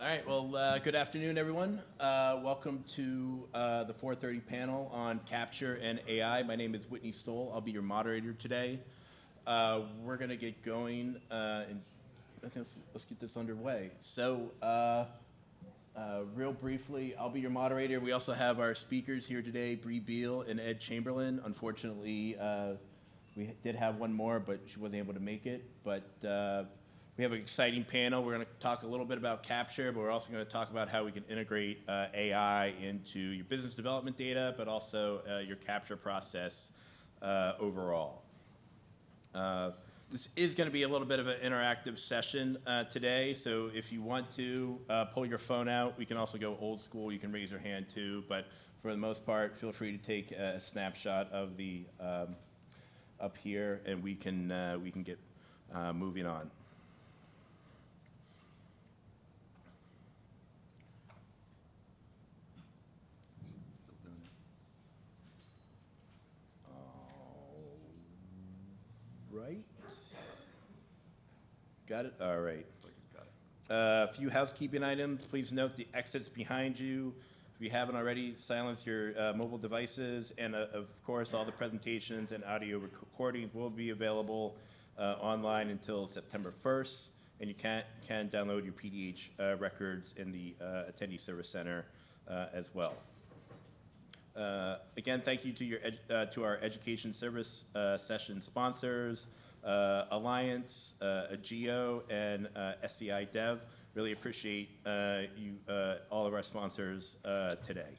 All right, well, good afternoon, everyone. Welcome to the 4:30 panel on Capture and AI. My name is Whitney Stoll. I'll be your moderator today. We're going to get going, and I think let's get this underway. So, real briefly, I'll be your moderator. We also have our speakers here today, Bree Beal and Ed Chamberlain. Unfortunately, we did have one more, but she wasn't able to make it. But we have an exciting panel. We're going to talk a little bit about Capture, but we're also going to talk about how we can integrate AI into your business development data, but also your capture process overall. This is going to be a little bit of an interactive session today, so if you want to pull your phone out, we can also go old school. You can raise your hand too, but for the most part, feel free to take a snapshot of the up here, and we can get moving on. Right. Got it? All right. A few housekeeping items. Please note the exits behind you. If you haven't already, silence your mobile devices. And of course, all the presentations and audio recordings will be available online until September 1st. And you can download your PDH records in the Attendee Service Center as well. Again, thank you to our education service session sponsors, Alliance, Ageo, and SCI Dev. Really appreciate all of our sponsors today.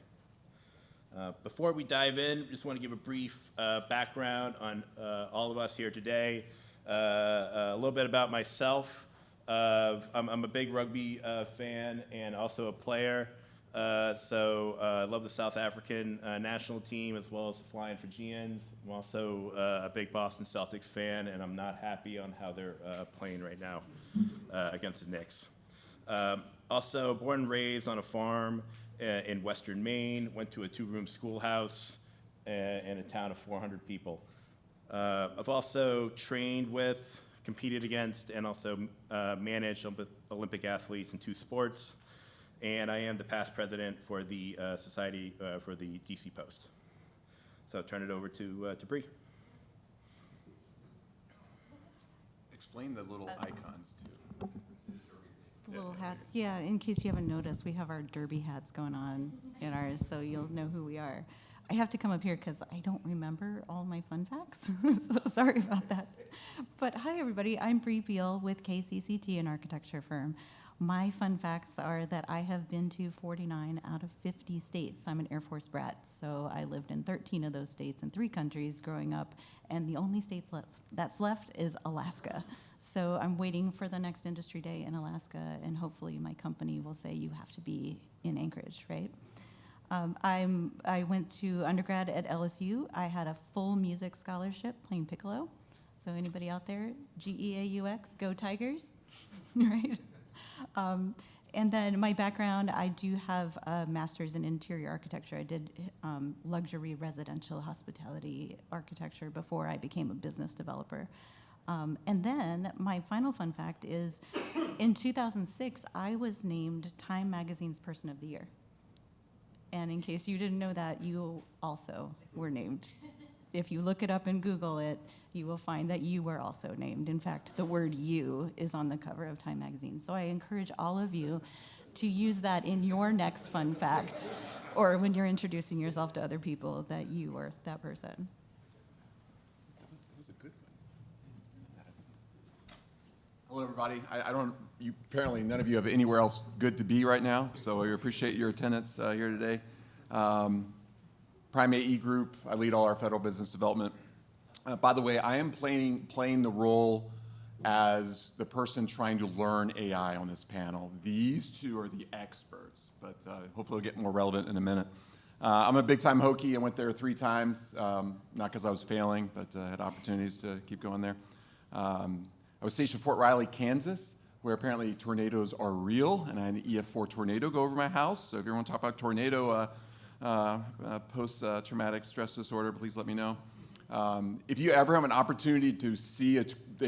Before we dive in, just want to give a brief background on all of us here today. A little bit about myself. I'm a big rugby fan and also a player. So I love the South African national team as well as the Flying Fijians. I'm also a big Boston Celtics fan, and I'm not happy on how they're playing right now against the Knicks. Also born and raised on a farm in western Maine, went to a 2-room schoolhouse in a town of 400 people. I've also trained with, competed against, and also managed Olympic athletes in 2 sports. And I am the past president for the Society for the DC Post. So I'll turn it over to Bree. Explain the little icons too. The little hats. Yeah, in case you haven't noticed, we have our derby hats going on in ours, so you'll know who we are. I have to come up here because I don't remember all my fun facts, so sorry about that. But hi, everybody. I'm Bree Beal with KCCT, an architecture firm. My fun facts are that I have been to 49 out of 50 states. I'm an Air Force brat, so I lived in 13 of those states in 3 countries growing up, and the only states that's left is Alaska. So I'm waiting for the next industry day in Alaska, and hopefully my company will say you have to be in Anchorage, right? I went to undergrad at LSU. I had a full music scholarship playing piccolo. So anybody out there, GEAUX, go Tigers, right? And then my background, I do have a master's in interior architecture. I did luxury residential hospitality architecture before I became a business developer. And then my final fun fact is in 2006, I was named Time Magazine's Person of the Year. And in case you didn't know that, you also were named. If you look it up and Google it, you will find that you were also named. In fact, the word "you" is on the cover of Time Magazine. So I encourage all of you to use that in your next fun fact, or when you're introducing yourself to other people, that you were that person. That was a good one. Hello, everybody. Apparently none of you have anywhere else good to be right now, so I appreciate your attendance here today. Prime AE Group, I lead all our federal business development. By the way, I am playing the role as the person trying to learn AI on this panel. These two are the experts, but hopefully we'll get more relevant in a minute. I'm a big-time Hokie. I went there 3 times, not because I was failing, but had opportunities to keep going there. I was stationed in Fort Riley, Kansas, where apparently tornadoes are real, and I had an EF4 tornado go over my house. So if you want to talk about tornado post-traumatic stress disorder, please let me know. If you ever have an opportunity to see a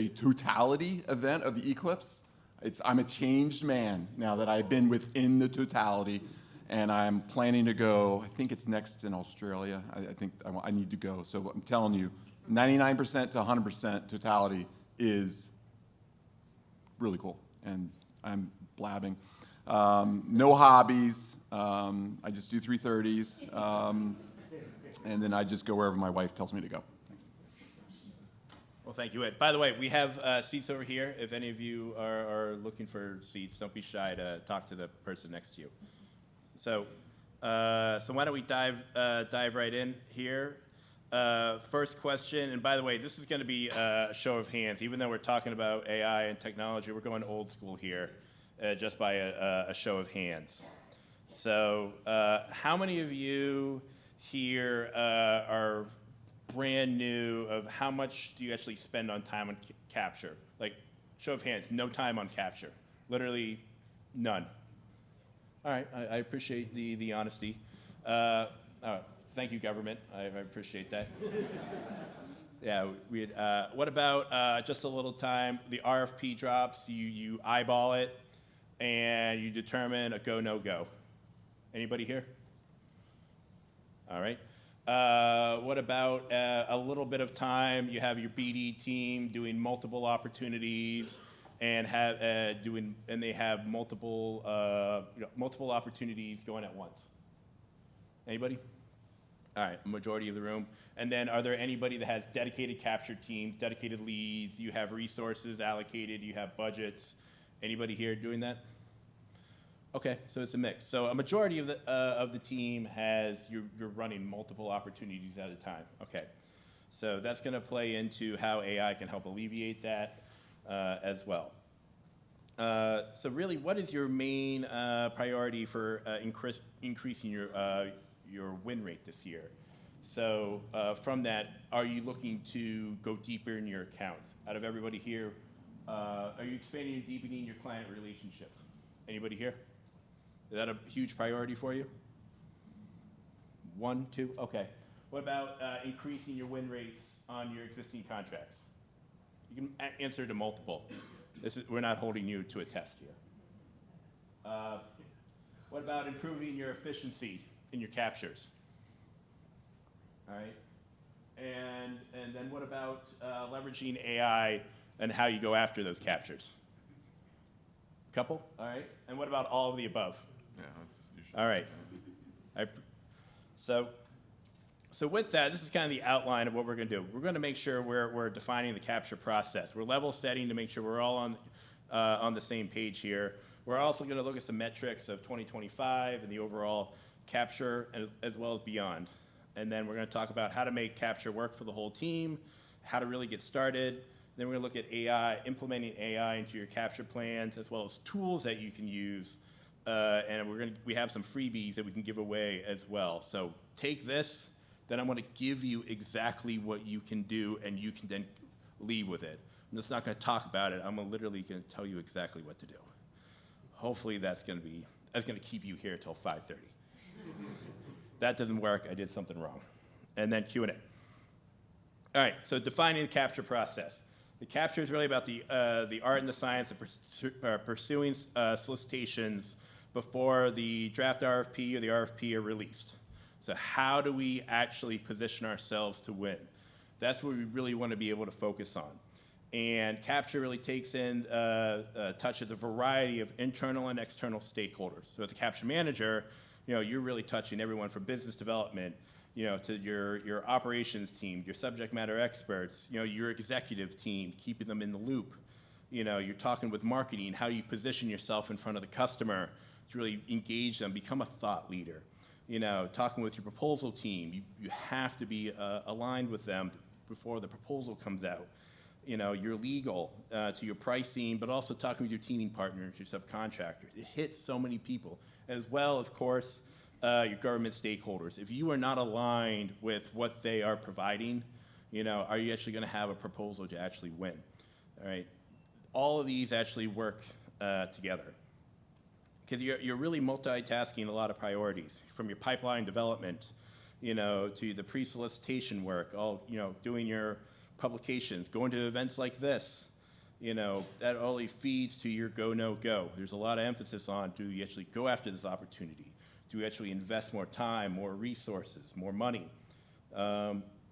totality event of the eclipse, I'm a changed man now that I've been within the totality, and I'm planning to go. I think it's next in Australia. I think I need to go. So I'm telling you, 99% to 100% totality is really cool, and I'm blabbing. No hobbies. I just do 330s, and then I just go wherever my wife tells me to go. Well, thank you, Ed. By the way, we have seats over here. If any of you are looking for seats, don't be shy to talk to the person next to you. So why don't we dive right in here? First question, and by the way, this is going to be a show of hands. Even though we're talking about AI and technology, we're going old school here, just by a show of hands. So how many of you here are brand new? Of how much do you actually spend on time on capture? Like, show of hands, no time on capture. Literally none. All right, I appreciate the honesty. Thank you, government. I appreciate that. Yeah, what about just a little time? The RFP drops, you eyeball it, and you determine a go, no go. Anybody here? All right. What about a little bit of time? You have your BD team doing multiple opportunities, and they have multiple opportunities going at once. Anybody? All right, a majority of the room. And then, are there anybody that has dedicated capture teams, dedicated leads? You have resources allocated. You have budgets. Anybody here doing that? Okay, so it's a mix. So a majority of the team has, you're running multiple opportunities at a time. Okay, so that's going to play into how AI can help alleviate that as well. So really, what is your main priority for increasing your win rate this year? So from that, are you looking to go deeper in your accounts? Out of everybody here, are you expanding and deepening your client relationship? Anybody here? Is that a huge priority for you? 1, 2, okay. What about increasing your win rates on your existing contracts? You can answer to multiple. We're not holding you to a test here. What about improving your efficiency in your captures? All right. And then what about leveraging AI and how you go after those captures? Couple? All right. And what about all of the above? Yeah, all right. So with that, this is kind of the outline of what we're going to do. We're going to make sure we're defining the capture process. We're level setting to make sure we're all on the same page here. We're also going to look at some metrics of 2025 and the overall capture as well as beyond. And then we're going to talk about how to make capture work for the whole team, how to really get started. Then we're going to look at AI, implementing AI into your capture plans, as well as tools that you can use. And we have some freebies that we can give away as well. So take this, then I'm going to give you exactly what you can do, and you can then leave with it. I'm just not going to talk about it. I'm literally going to tell you exactly what to do. Hopefully that's going to keep you here till 5:30. That doesn't work. I did something wrong. And then Q&A. All right. So defining the capture process. The capture is really about the art and the science of pursuing solicitations before the draft RFP or the RFP are released. So how do we actually position ourselves to win? That's what we really want to be able to focus on. And capture really takes in touches a variety of internal and external stakeholders. So as a capture manager, you're really touching everyone from business development, to your operations team, your subject matter experts, your executive team, keeping them in the loop. You're talking with marketing, how you position yourself in front of the customer to really engage them, become a thought leader. Talking with your proposal team, you have to be aligned with them before the proposal comes out. Your legal, to your pricing, but also talking with your teaming partners, your subcontractors. It hits so many people, as well, of course, your government stakeholders. If you are not aligned with what they are providing, are you actually going to have a proposal to actually win? All right. All of these actually work together, because you're really multitasking a lot of priorities, from your pipeline development, to the pre-solicitation work, doing your publications, going to events like this, that only feeds to your go, no go. There's a lot of emphasis on, do you actually go after this opportunity? Do you actually invest more time, more resources, more money?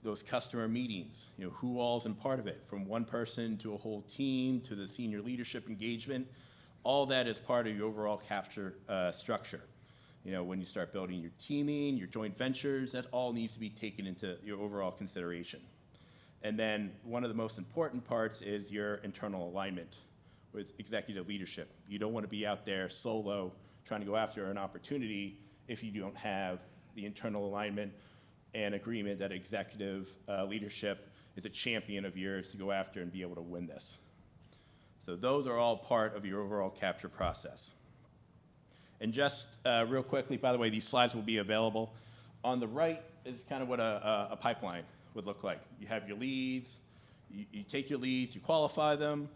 Those customer meetings, who all's in part of it, from one person to a whole team to the senior leadership engagement, all that is part of your overall capture structure. When you start building your teaming, your joint ventures, that all needs to be taken into your overall consideration. And then one of the most important parts is your internal alignment with executive leadership. You don't want to be out there solo trying to go after an opportunity if you don't have the internal alignment and agreement that executive leadership is a champion of yours to go after and be able to win this. So those are all part of your overall capture process. And just real quickly, by the way, these slides will be available. On the right is kind of what a pipeline would look like. You have your leads, you take your leads, you qualify them,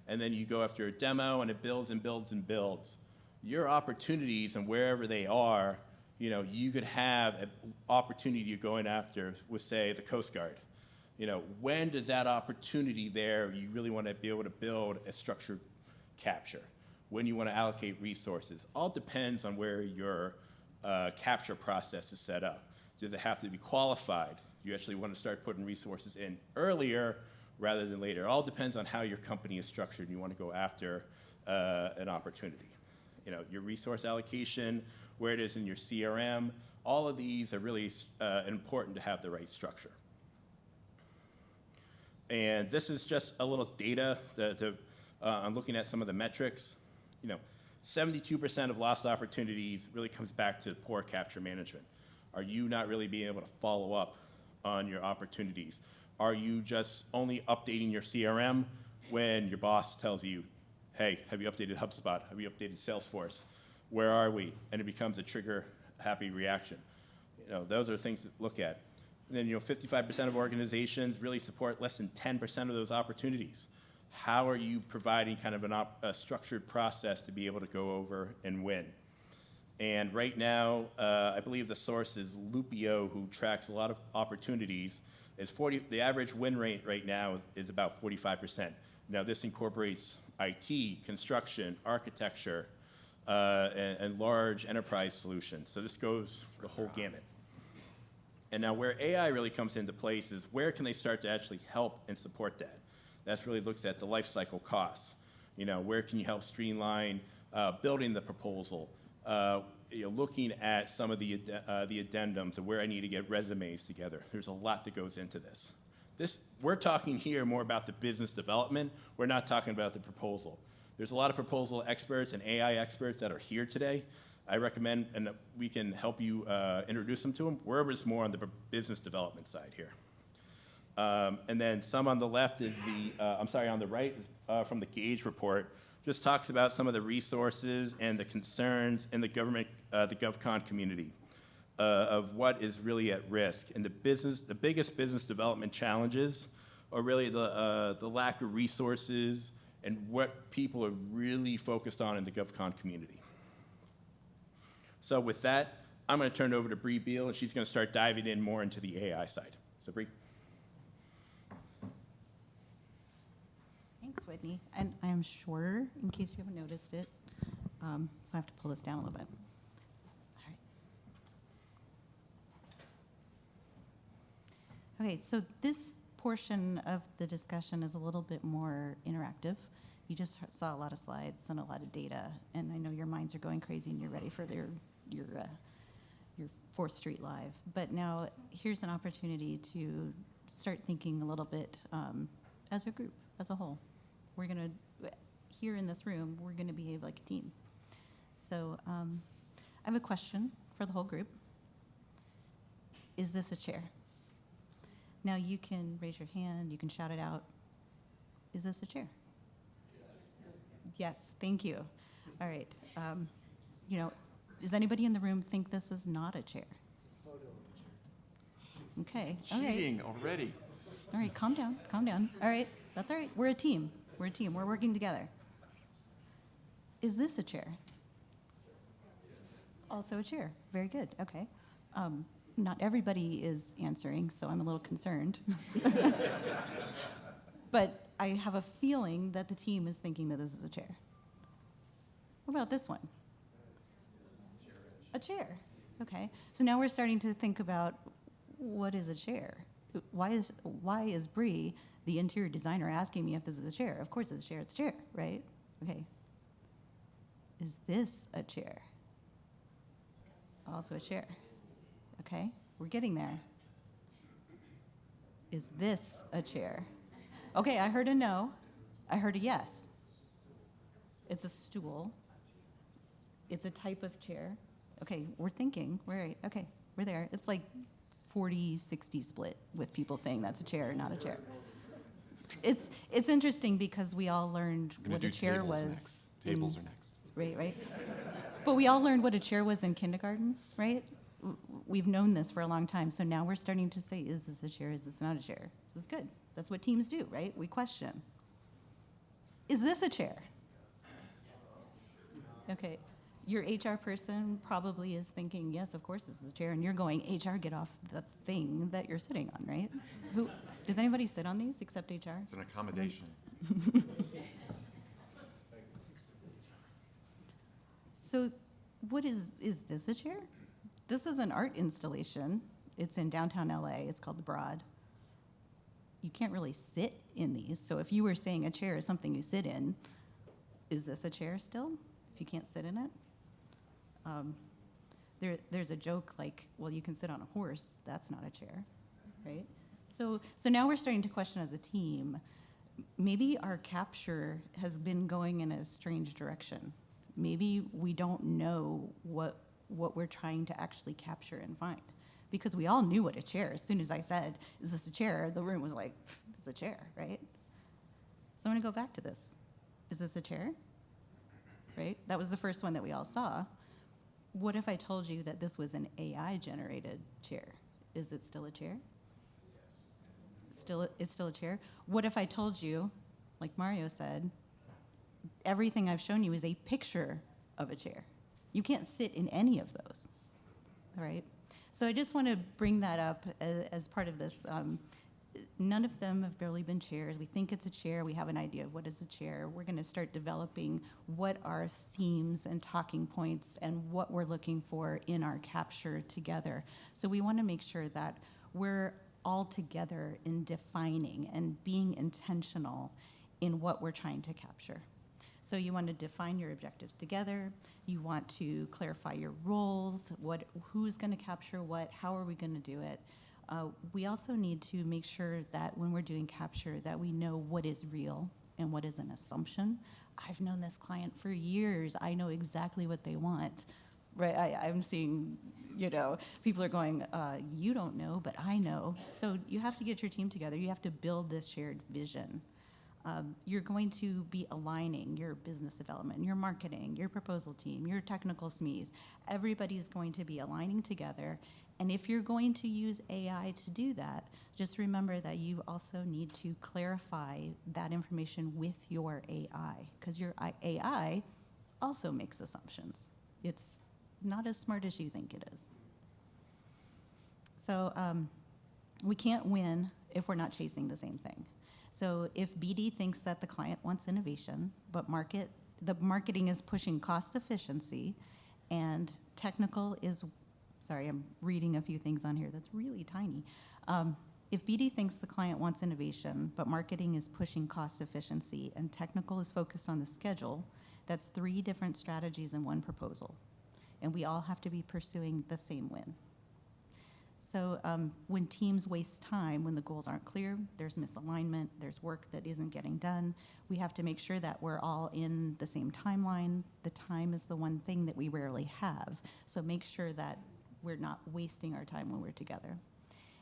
and then you go after a demo, and it builds and builds and builds. Your opportunities and wherever they are, you could have an opportunity you're going after with, say, the Coast Guard. When does that opportunity there, you really want to be able to build a structured capture? When you want to allocate resources? All depends on where your capture process is set up. Does it have to be qualified? You actually want to start putting resources in earlier rather than later. It all depends on how your company is structured and you want to go after an opportunity. Your resource allocation, where it is in your CRM, all of these are really important to have the right structure. And this is just a little data I'm looking at some of the metrics. 72% of lost opportunities really comes back to poor capture management. Are you not really being able to follow up on your opportunities? Are you just only updating your CRM when your boss tells you, hey, have you updated HubSpot? Have you updated Salesforce? Where are we? And it becomes a trigger-happy reaction. Those are things to look at. And then, 55% of organizations really support less than 10% of those opportunities. How are you providing kind of a structured process to be able to go over and win? And right now, I believe the source is Lupio, who tracks a lot of opportunities. The average win rate right now is about 45%. Now, this incorporates IT, construction, architecture, and large enterprise solutions. So this goes the whole gamut. And now where AI really comes into place is where can they start to actually help and support that? That really looks at the life cycle costs. Where can you help streamline building the proposal? Looking at some of the addendums of where I need to get resumes together. There's a lot that goes into this. We're talking here more about the business development. We're not talking about the proposal. There's a lot of proposal experts and AI experts that are here today. I recommend, and we can help you introduce them to them. We're just more on the business development side here. And then some on the left is on the right, from the Gauge report, just talks about some of the resources and the concerns in the government, the GovCon community of what is really at risk. And the biggest business development challenges are really the lack of resources and what people are really focused on in the GovCon community. So with that, I'm going to turn it over to Bree Beal, and she's going to start diving in more into the AI side. So Bree. Thanks, Whitney. And I am shorter, in case you haven't noticed it, so I have to pull this down a little bit. All right. Okay, so this portion of the discussion is a little bit more interactive. You just saw a lot of slides and a lot of data, and I know your minds are going crazy and you're ready for your 4th Street Live. But now here's an opportunity to start thinking a little bit as a group, as a whole. We're going to, here in this room, we're going to behave like a team. So I have a question for the whole group. Is this a chair? Now you can raise your hand, you can shout it out. Is this a chair? Yes, thank you. All right. Does anybody in the room think this is not a chair? Okay. All right. Cheating already. All right, calm down, calm down. All right, that's all right. We're a team. We're a team. We're working together. Is this a chair? Also a chair. Very good. Okay. Not everybody is answering, so I'm a little concerned. But I have a feeling that the team is thinking that this is a chair. What about this one? A chair. Okay. So now we're starting to think about what is a chair? Why is Bree, the interior designer, asking me if this is a chair? Of course it's a chair. It's a chair, right? Okay. Is this a chair? Also a chair. Okay. We're getting there. Is this a chair? Okay, I heard a no. I heard a yes. It's a stool. It's a type of chair. Okay, we're thinking. We're right. Okay, we're there. It's like 40-60 split with people saying that's a chair, not a chair. It's interesting because we all learned what a chair was. Tables are next. Right. But we all learned what a chair was in kindergarten, right? We've known this for a long time, so now we're starting to say, is this a chair, is this not a chair? That's good. That's what teams do, right? We question. Is this a chair? Okay, your HR person probably is thinking, yes, of course this is a chair, and you're going, HR, get off the thing that you're sitting on, right? Does anybody sit on these except HR? It's an accommodation. So what is this a chair? This is an art installation. It's in downtown LA. It's called The Broad. You can't really sit in these. So if you were saying a chair is something you sit in, is this a chair still, if you can't sit in it? There's a joke like, well, you can sit on a horse. That's not a chair, right? So now we're starting to question as a team, maybe our capture has been going in a strange direction. Maybe we don't know what we're trying to actually capture and find. Because we all knew what a chair, as soon as I said, is this a chair? The room was like, it's a chair, right? So I'm gonna go back to this. Is this a chair? Right? That was the first one that we all saw. What if I told you that this was an AI-generated chair? Is it still a chair? It's still a chair? What if I told you, like Mario said, everything I've shown you is a picture of a chair? You can't sit in any of those, all right? So I just want to bring that up as part of this. None of them have really been chairs. We think it's a chair. We have an idea of what is a chair. We're going to start developing what are themes and talking points and what we're looking for in our capture together. So we want to make sure that we're all together in defining and being intentional in what we're trying to capture. So you want to define your objectives together. You want to clarify your roles, who's going to capture what, how are we going to do it. We also need to make sure that when we're doing capture that we know what is real and what is an assumption. I've known this client for years. I know exactly what they want. Right? I'm seeing, people are going, you don't know, but I know. So you have to get your team together. You have to build this shared vision. You're going to be aligning your business development, your marketing, your proposal team, your technical SMEs. Everybody's going to be aligning together. And if you're going to use AI to do that, just remember that you also need to clarify that information with your AI, because your AI also makes assumptions. It's not as smart as you think it is. So we can't win if we're not chasing the same thing. So if BD thinks that the client wants innovation, but the marketing is pushing cost efficiency, and technical is, sorry, I'm reading a few things on here that's really tiny. If BD thinks the client wants innovation, but marketing is pushing cost efficiency, and technical is focused on the schedule, that's 3 different strategies in one proposal. And we all have to be pursuing the same win. So when teams waste time, when the goals aren't clear, there's misalignment, there's work that isn't getting done, we have to make sure that we're all in the same timeline. The time is the one thing that we rarely have. So make sure that we're not wasting our time when we're together.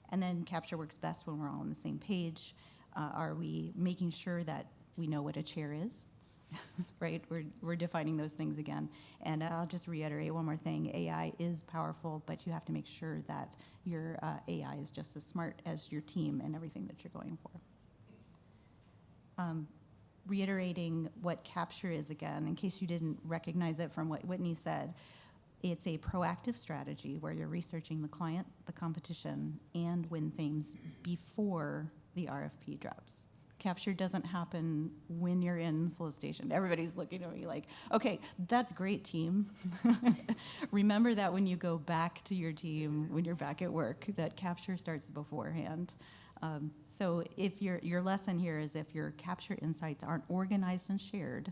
And then capture works best when we're all on the same page. Are we making sure that we know what a chair is? Right, we're defining those things again. And I'll just reiterate one more thing. AI is powerful, but you have to make sure that your AI is just as smart as your team and everything that you're going for. Reiterating what capture is again, in case you didn't recognize it from what Whitney said, it's a proactive strategy where you're researching the client, the competition, and win themes before the RFP drops. Capture doesn't happen when you're in solicitation. Everybody's looking at me like, okay, that's great, team. Remember that when you go back to your team, when you're back at work, that capture starts beforehand. So if your lesson here is if your capture insights aren't organized and shared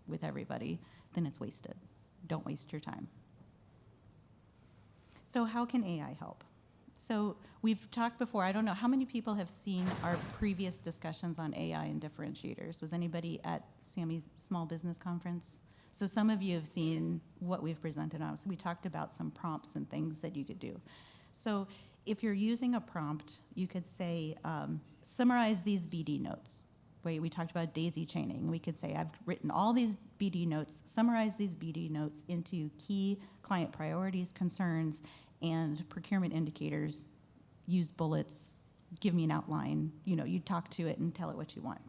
with everybody, then it's wasted. Don't waste your time. So how can AI help? So we've talked before, I don't know, how many people have seen our previous discussions on AI and differentiators? Was anybody at Sammy's Small Business Conference? So some of you have seen what we've presented on. So we talked about some prompts and things that you could do. So if you're using a prompt, you could say, summarize these BD notes. We talked about daisy chaining. We could say, I've written all these BD notes, summarize these BD notes into key client priorities, concerns, and procurement indicators. Use bullets, give me an outline. You know, you talk to it and tell it what you want.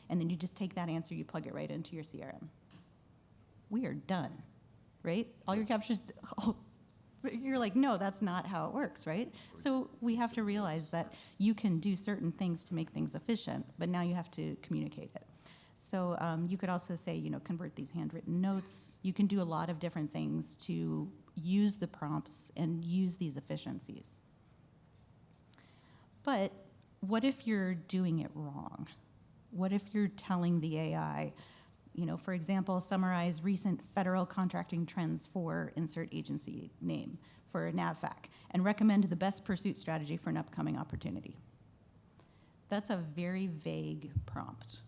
And then you just take that answer, you plug it right into your CRM. We are done, right? All your captures, you're like, no, that's not how it works, right? So we have to realize that you can do certain things to make things efficient, but now you have to communicate it. So you could also say, you know, convert these handwritten notes. You can do a lot of different things to use the prompts and use these efficiencies. But what if you're doing it wrong? What if you're telling the AI, you know, for example, summarize recent federal contracting trends for insert agency name for NAVFAC and recommend the best pursuit strategy for an upcoming opportunity? That's a very vague prompt.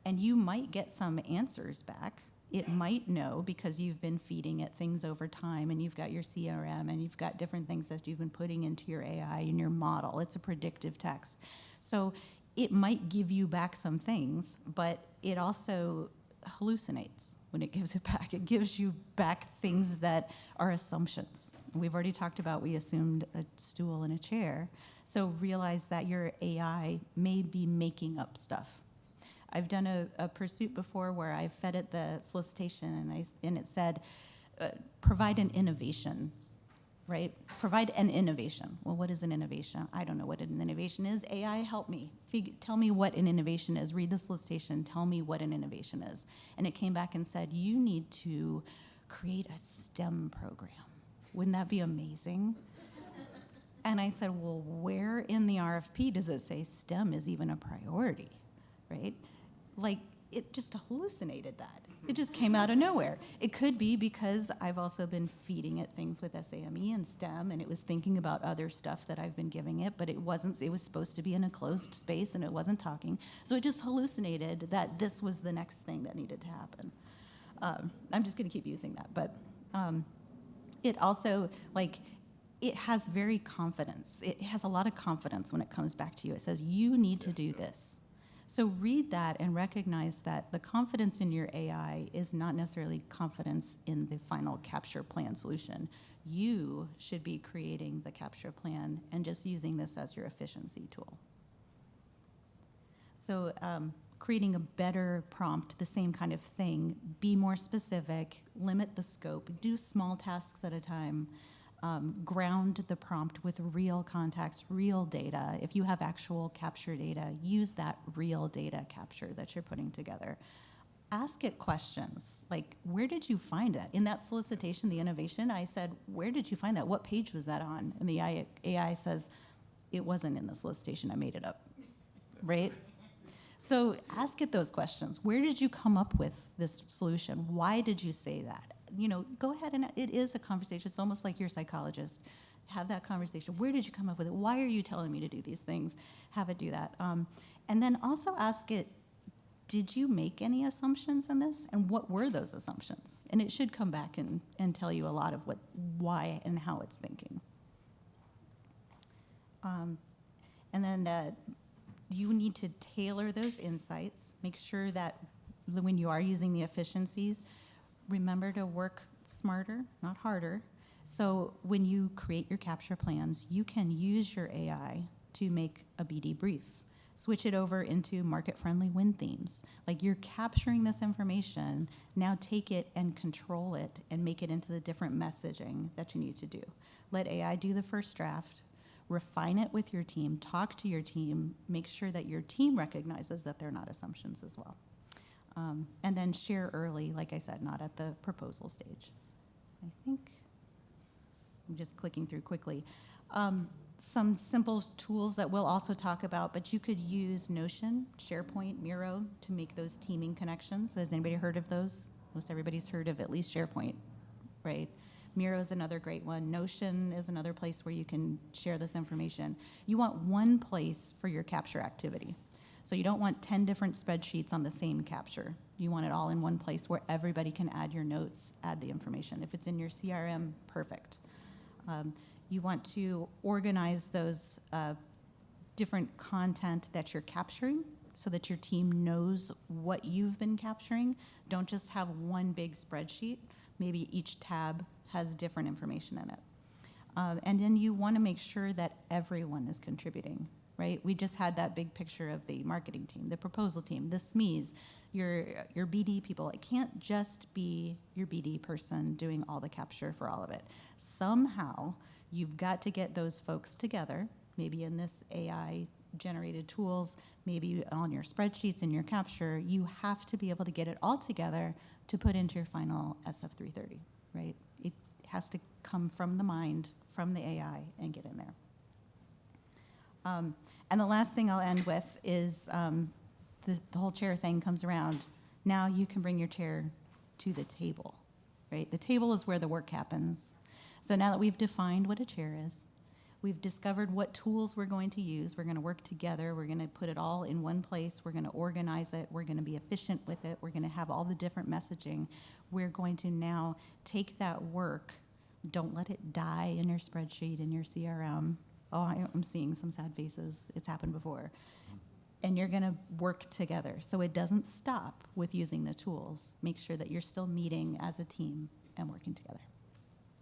And you might get some answers back. It might know because you've been feeding it things over time and you've got your CRM and you've got different things that you've been putting into your AI and your model. It's a predictive text. So it might give you back some things, but it also hallucinates when it gives it back. It gives you back things that are assumptions. We've already talked about we assumed a stool and a chair. So realize that your AI may be making up stuff. I've done a pursuit before where I fed it the solicitation and it said, provide an innovation, right? Provide an innovation. Well, what is an innovation? I don't know what an innovation is. AI, help me. Tell me what an innovation is. Read the solicitation. Tell me what an innovation is. And it came back and said, you need to create a STEM program. Wouldn't that be amazing? And I said, well, where in the RFP does it say STEM is even a priority, right? Like, it just hallucinated that. It just came out of nowhere. It could be because I've also been feeding it things with SAME and STEM, and it was thinking about other stuff that I've been giving it, but it wasn't, it was supposed to be in a closed space, and it wasn't talking. So it just hallucinated that this was the next thing that needed to happen. I'm just gonna keep using that, but it also, like, it has very confidence. It has a lot of confidence when it comes back to you. It says, you need to do this. So read that and recognize that the confidence in your AI is not necessarily confidence in the final capture plan solution. You should be creating the capture plan and just using this as your efficiency tool. So creating a better prompt, the same kind of thing, be more specific, limit the scope, do small tasks at a time. Ground the prompt with real context, real data. If you have actual capture data, use that real data capture that you're putting together. Ask it questions, like, where did you find that? In that solicitation, the innovation, I said, where did you find that? What page was that on? And the AI says, it wasn't in the solicitation, I made it up, right? So ask it those questions. Where did you come up with this solution? Why did you say that? You know, go ahead and it is a conversation. It's almost like your psychologist. Have that conversation. Where did you come up with it? Why are you telling me to do these things? Have it do that. And then also ask it, did you make any assumptions in this? And what were those assumptions? And it should come back and tell you a lot of why and how it's thinking. And then you need to tailor those insights. Make sure that when you are using the efficiencies, remember to work smarter, not harder. So when you create your capture plans, you can use your AI to make a BD brief. Switch it over into market-friendly win themes. Like, you're capturing this information, now take it and control it and make it into the different messaging that you need to do. Let AI do the first draft. refine it with your team, talk to your team, make sure that your team recognizes that they're not assumptions as well. And then share early, like I said, not at the proposal stage. I think I'm just clicking through quickly. Some simple tools that we'll also talk about, but you could use Notion, SharePoint, Miro to make those teaming connections. Has anybody heard of those? Most everybody's heard of at least SharePoint, right? Miro is another great one. Notion is another place where you can share this information. You want one place for your capture activity. So you don't want 10 different spreadsheets on the same capture. You want it all in one place where everybody can add your notes, add the information. If it's in your CRM, perfect. You want to organize those different content that you're capturing so that your team knows what you've been capturing. Don't just have one big spreadsheet. Maybe each tab has different information in it. And then you want to make sure that everyone is contributing, right? We just had that big picture of the marketing team, the proposal team, the SMEs, your BD people. It can't just be your BD person doing all the capture for all of it. Somehow, you've got to get those folks together, maybe in this AI-generated tools, maybe on your spreadsheets and your capture. You have to be able to get it all together to put into your final SF330, right? It has to come from the mind, from the AI, and get in there. And the last thing I'll end with is the whole chair thing comes around. Now you can bring your chair to the table, right? The table is where the work happens. So now that we've defined what a chair is, we've discovered what tools we're going to use, we're going to work together, we're going to put it all in one place, we're going to organize it, we're going to be efficient with it, we're going to have all the different messaging. We're going to now take that work, don't let it die in your spreadsheet, in your CRM. Oh, I'm seeing some sad faces. It's happened before. And you're going to work together. So it doesn't stop with using the tools. Make sure that you're still meeting as a team and working together.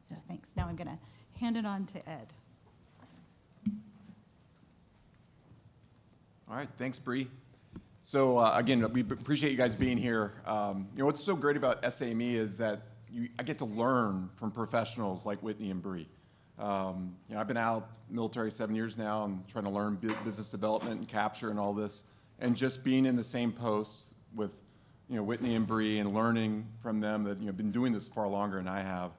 So thanks. Now I'm going to hand it on to Ed. All right, thanks, Bree. So again, we appreciate you guys being here. What's so great about SAME is that I get to learn from professionals like Whitney and Bree. I've been out military 7 years now. I'm trying to learn business development and capture and all this, and just being in the same post with, Whitney and Bree and learning from them that been doing this far longer than I have.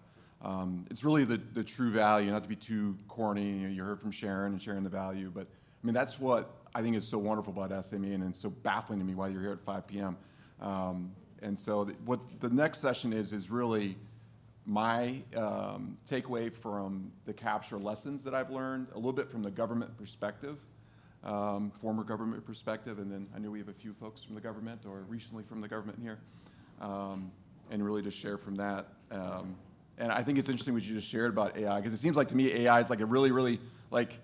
It's really the true value. Not to be too corny. You heard from Sharon and sharing the value, but I mean that's what I think is so wonderful about SAME, and it's so baffling to me why you're here at 5 p.m. And so what the next session is really my takeaway from the capture lessons that I've learned, a little bit from the government perspective, former government perspective, and then I know we have a few folks from the government or recently from the government here, and really to share from that. And I think it's interesting what you just shared about AI, because it seems like to me AI is like a really, really like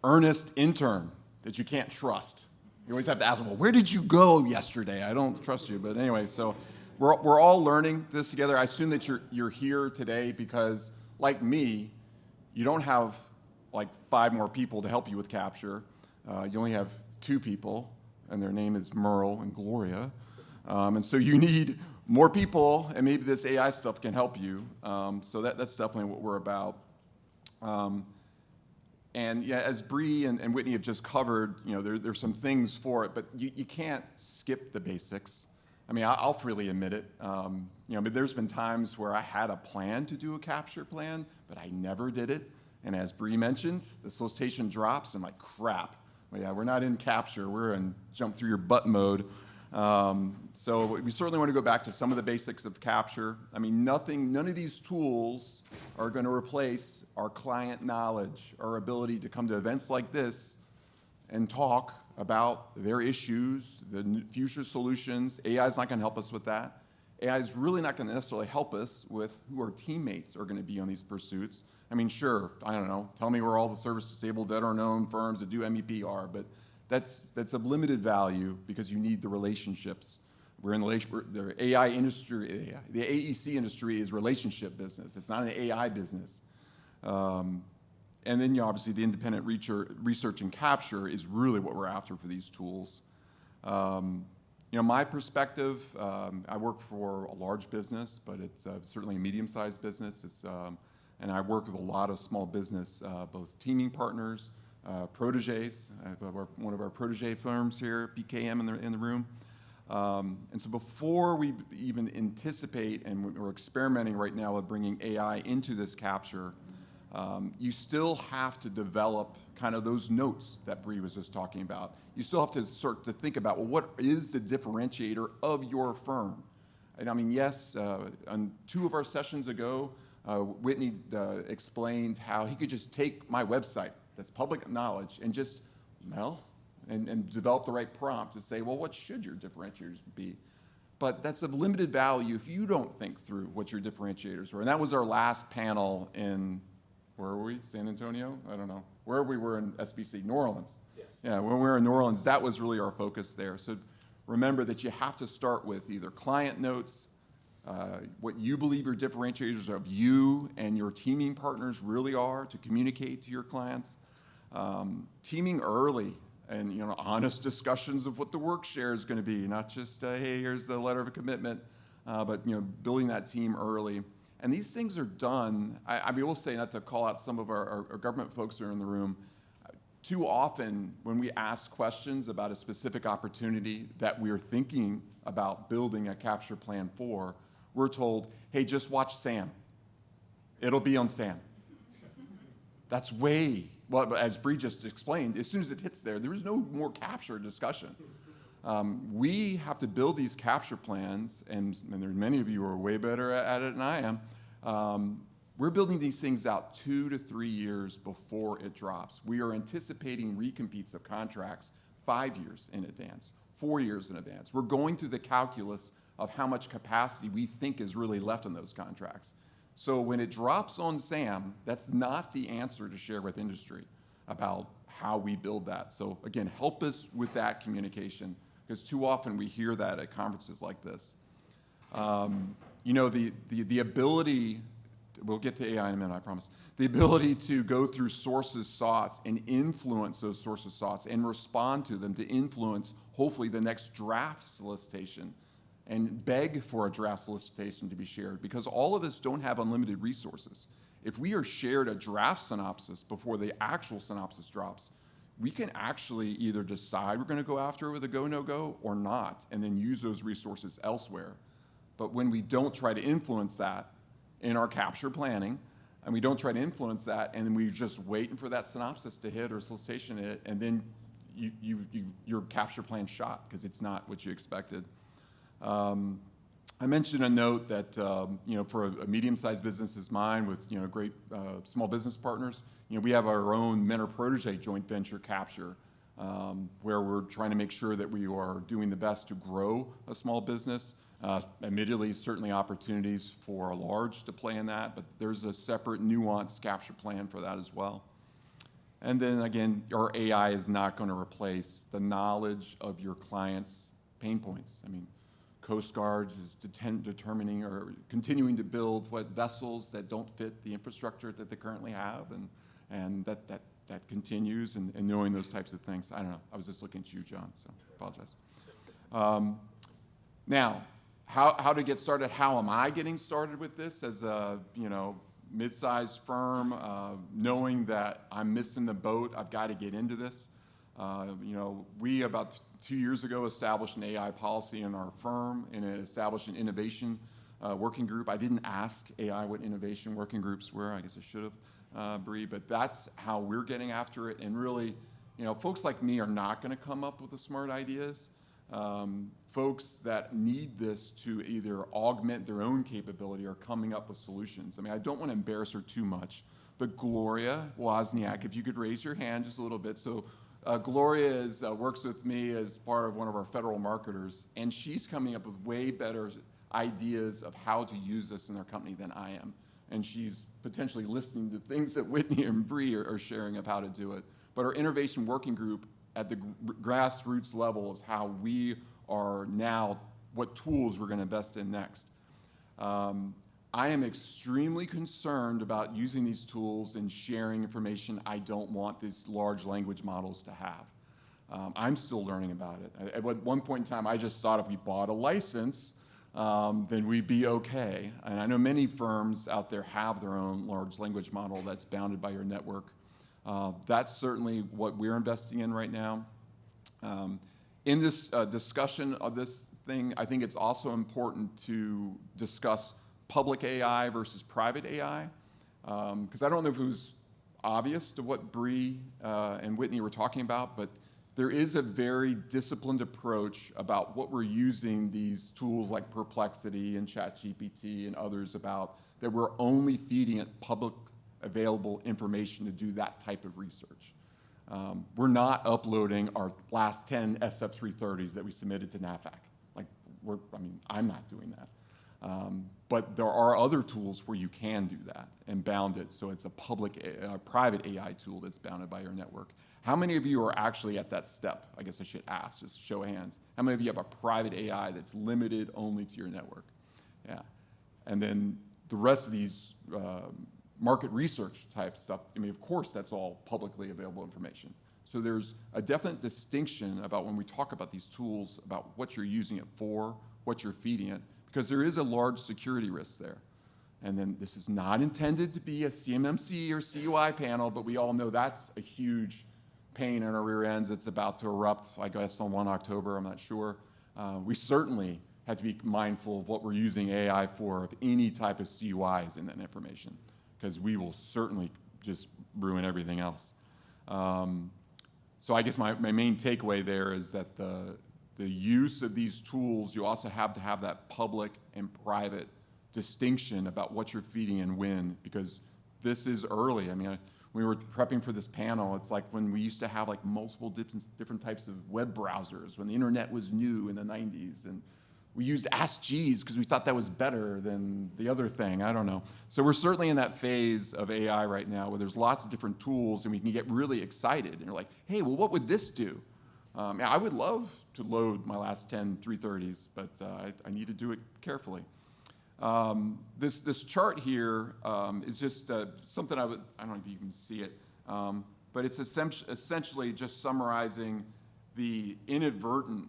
earnest intern that you can't trust. You always have to ask them, well, where did you go yesterday? I don't trust you. But anyway, so we're all learning this together. I assume that you're here today because, like me, you don't have like 5 more people to help you with capture. You only have 2 people, and their name is Merle and Gloria. And so you need more people, and maybe this AI stuff can help you. So that's definitely what we're about. And yeah, as Bree and Whitney have just covered, there's some things for it, but you can't skip the basics. I mean, I'll freely admit it. But there's been times where I had a plan to do a capture plan, but I never did it. And as Bree mentioned, the solicitation drops, and I'm like, crap. Well, yeah, we're not in capture. We're in jump through your butt mode. So we certainly want to go back to some of the basics of capture. I mean, none of these tools are going to replace our client knowledge, our ability to come to events like this and talk about their issues, the future solutions. AI is not going to help us with that. AI is really not going to necessarily help us with who our teammates are going to be on these pursuits. I mean, sure, I don't know, tell me where all the service-disabled veteran-owned firms that do MEP are, but that's of limited value because you need the relationships. We're in the AI industry, the AEC industry is relationship business. It's not an AI business. And then obviously the independent research and capture is really what we're after for these tools. My perspective, I work for a large business, but it's certainly a medium-sized business. It's and I work with a lot of small business, both teaming partners, proteges. I have one of our protege firms here, BKM, in the room. And so before we even anticipate, and we're experimenting right now with bringing AI into this capture, you still have to develop kind of those notes that Bree was just talking about. You still have to start to think about, well, what is the differentiator of your firm? And I mean, yes, on 2 of our sessions ago, Whitney explained how he could just take my website, that's public knowledge, and just, and develop the right prompt to say, well, what should your differentiators be? But that's of limited value if you don't think through what your differentiators were. And that was our last panel in, where were we? San Antonio? I don't know. Where we were in SBC, New Orleans. Yes. Yeah, when we were in New Orleans, that was really our focus there. So remember that you have to start with either client notes, what you believe your differentiators of you and your teaming partners really are to communicate to your clients. Teaming early and honest discussions of what the work share is going to be, not just hey, here's the letter of commitment, but building that team early. And these things are done. I will say, not to call out some of our government folks who are in the room, too often when we ask questions about a specific opportunity that we're thinking about building a capture plan for, we're told, hey, just watch SAM. It'll be on SAM. That's well, as Bree just explained, as soon as it hits there is no more capture discussion. We have to build these capture plans, and there are many of you who are way better at it than I am. We're building these things out 2 to 3 years before it drops. We are anticipating recompetes of contracts 5 years in advance, 4 years in advance. We're going through the calculus of how much capacity we think is really left on those contracts. So when it drops on SAM, that's not the answer to share with industry about how we build that. So again, help us with that communication, because too often we hear that at conferences like this. The ability, we'll get to AI in a minute, I promise. The ability to go through sources soughts and influence those sources soughts and respond to them to influence, hopefully, the next draft solicitation and beg for a draft solicitation to be shared, because all of us don't have unlimited resources. If we are shared a draft synopsis before the actual synopsis drops, we can actually either decide we're going to go after it with a go, no go, or not, and then use those resources elsewhere. But when we don't try to influence that in our capture planning, and we don't try to influence that, and then we're just waiting for that synopsis to hit or solicitation to hit, and then your capture plan shot because it's not what you expected. I mentioned a note that for a medium-sized business as mine with great small business partners, we have our own mentor-protege joint venture capture where we're trying to make sure that we are doing the best to grow a small business. Admittedly, certainly opportunities for a large to play in that, but there's a separate nuanced capture plan for that as well. And then again, our AI is not going to replace the knowledge of your clients' pain points. I mean, Coast Guard is determining or continuing to build vessels that don't fit the infrastructure that they currently have, and that continues, and knowing those types of things. I don't know. I was just looking at you, John, so apologize. Now, how to get started? How am I getting started with this as a mid-sized firm, knowing that I'm missing the boat? I've got to get into this. We about 2 years ago established an AI policy in our firm and established an innovation working group. I didn't ask AI what innovation working groups were. I guess I should have, Bree, but that's how we're getting after it. And really, folks like me are not going to come up with the smart ideas. Folks that need this to either augment their own capability are coming up with solutions. I mean, I don't want to embarrass her too much, but Gloria Wozniak, if you could raise your hand just a little bit. So Gloria works with me as part of one of our federal marketers, and she's coming up with way better ideas of how to use this in their company than I am. And she's potentially listening to things that Whitney and Bree are sharing of how to do it. But our innovation working group at the grassroots level is how we are now, what tools we're going to invest in next. I am extremely concerned about using these tools and sharing information I don't want these large language models to have. I'm still learning about it. At one point in time, I just thought if we bought a license, then we'd be okay. And I know many firms out there have their own large language model that's bounded by your network. That's certainly what we're investing in right now. In this discussion of this thing, I think it's also important to discuss public AI versus private AI, because I don't know if it was obvious to what Bree and Whitney were talking about, but there is a very disciplined approach about what we're using these tools like Perplexity and ChatGPT and others about, that we're only feeding it public available information to do that type of research. We're not uploading our last 10 SF330s that we submitted to NAFAC. Like, I'm not doing that. But there are other tools where you can do that and bound it so it's a private AI tool that's bounded by your network. How many of you are actually at that step? I guess I should ask, just show of hands. How many of you have a private AI that's limited only to your network? Yeah. And then the rest of these market research type stuff, I mean, of course, that's all publicly available information. So there's a definite distinction about when we talk about these tools, about what you're using it for, what you're feeding it, because there is a large security risk there. And then this is not intended to be a CMMC or CUI panel, but we all know that's a huge pain in our rear ends. It's about to erupt, I guess, on 1 October, I'm not sure. We certainly have to be mindful of what we're using AI for, of any type of CUIs in that information, because we will certainly just ruin everything else. So I guess my main takeaway there is that the use of these tools, you also have to have that public and private distinction about what you're feeding and when, because this is early. I mean, we were prepping for this panel. It's like when we used to have like multiple different types of web browsers when the internet was new in the 90s, and we used Ask Jeeves because we thought that was better than the other thing. I don't know. So we're certainly in that phase of AI right now where there's lots of different tools and we can get really excited. And you're like, hey, well, what would this do? I would love to load my last 10 330s, but I need to do it carefully. This chart here is just something I don't know if you can see it, but it's essentially just summarizing the inadvertent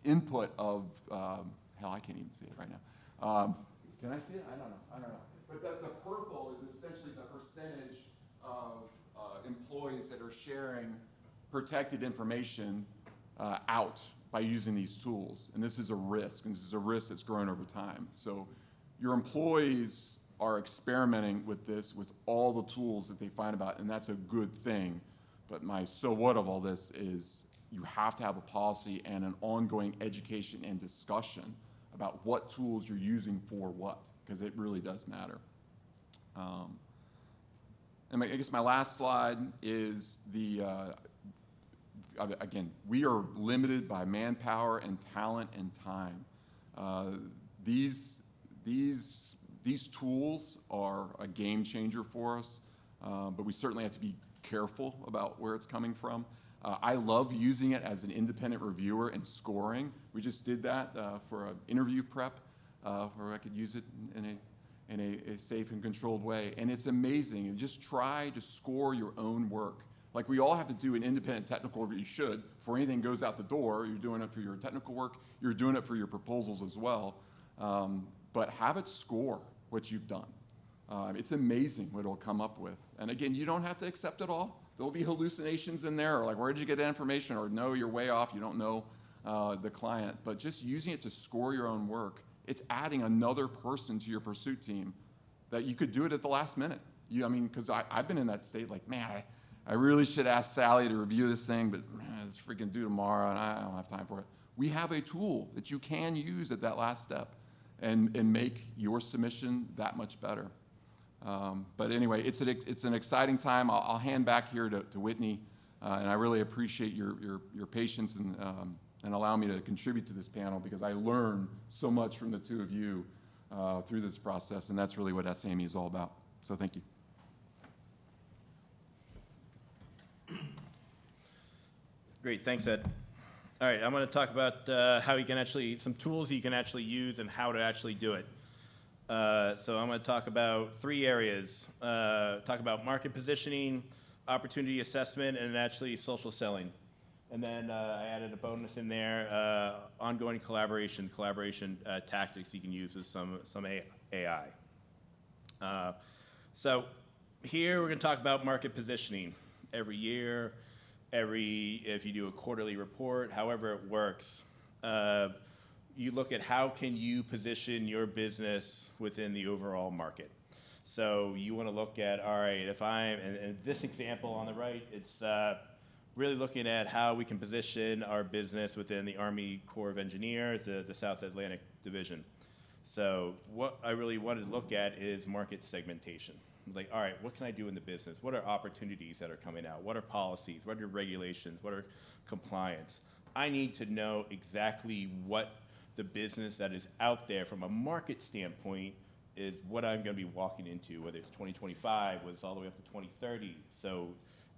input of, hell, I can't even see it right now. Can I see it? I don't know. But the purple is essentially the percentage of employees that are sharing protected information out by using these tools. And this is a risk, and this is a risk that's grown over time. So your employees are experimenting with this with all the tools that they find about, and that's a good thing. But my so what of all this is you have to have a policy and an ongoing education and discussion about what tools you're using for what, because it really does matter. And I guess my last slide is the, again, we are limited by manpower and talent and time. These tools are a game changer for us, but we certainly have to be careful about where it's coming from. I love using it as an independent reviewer and scoring. We just did that for an interview prep where I could use it in a safe and controlled way. And it's amazing. And just try to score your own work. Like, we all have to do an independent technical review. You should. Before anything goes out the door, you're doing it for your technical work. You're doing it for your proposals as well. But have it score what you've done. It's amazing what it'll come up with. And again, you don't have to accept it all. There'll be hallucinations in there, or like, where did you get that information? Or no, you're way off. You don't know the client. But just using it to score your own work, it's adding another person to your pursuit team that you could do it at the last minute. I mean, because I've been in that state, like, man, I really should ask Sally to review this thing, but man, it's freaking due tomorrow, and I don't have time for it. We have a tool that you can use at that last step and make your submission that much better. But anyway, it's an exciting time. I'll hand back here to Whitney, and I really appreciate your patience and allow me to contribute to this panel, because I learn so much from the two of you through this process, and that's really what SAME is all about. So thank you. Great, thanks, Ed. All right, I'm going to talk about how you can some tools you can actually use and how to actually do it. So I'm going to talk about 3 areas. Talk about market positioning, opportunity assessment, and actually social selling. And then I added a bonus in there, ongoing collaboration tactics you can use with some AI. So here we're going to talk about market positioning. Every year, if you do a quarterly report, however it works, you look at how can you position your business within the overall market. So you want to look at, all right, if I'm, and this example on the right, it's really looking at how we can position our business within the Army Corps of Engineers, the South Atlantic Division. So what I really wanted to look at is market segmentation. Like, all right, what can I do in the business? What are opportunities that are coming out? What are policies? What are regulations? What are compliance? I need to know exactly what the business that is out there from a market standpoint is what I'm going to be walking into, whether it's 2025, whether it's all the way up to 2030. So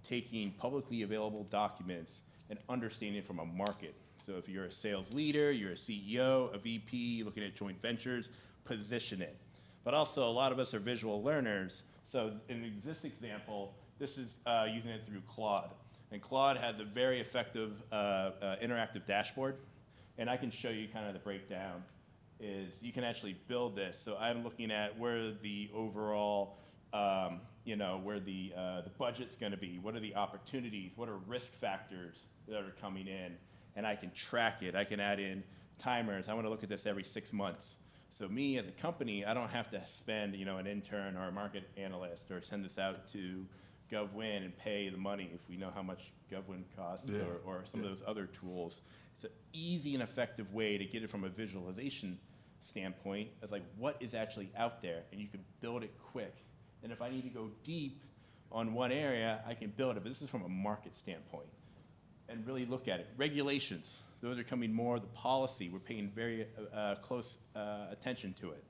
taking publicly available documents and understanding it from a market. So if you're a sales leader, you're a CEO, a VP, looking at joint ventures, position it. But also a lot of us are visual learners. So in this example, this is using it through Claude. And Claude has a very effective interactive dashboard. And I can show you kind of the breakdown is you can actually build this. So I'm looking at where the overall, where the budget's going to be. What are the opportunities? What are risk factors that are coming in? And I can track it. I can add in timers. I want to look at this every 6 months. So me as a company, I don't have to spend, an intern or a market analyst or send this out to GovWin and pay the money if we know how much GovWin costs or some of those other tools. It's an easy and effective way to get it from a visualization standpoint as like what is actually out there, and you can build it quick. And if I need to go deep on one area, I can build it, but this is from a market standpoint. And really look at it. Regulations, those are coming more, the policy, we're paying very close attention to it.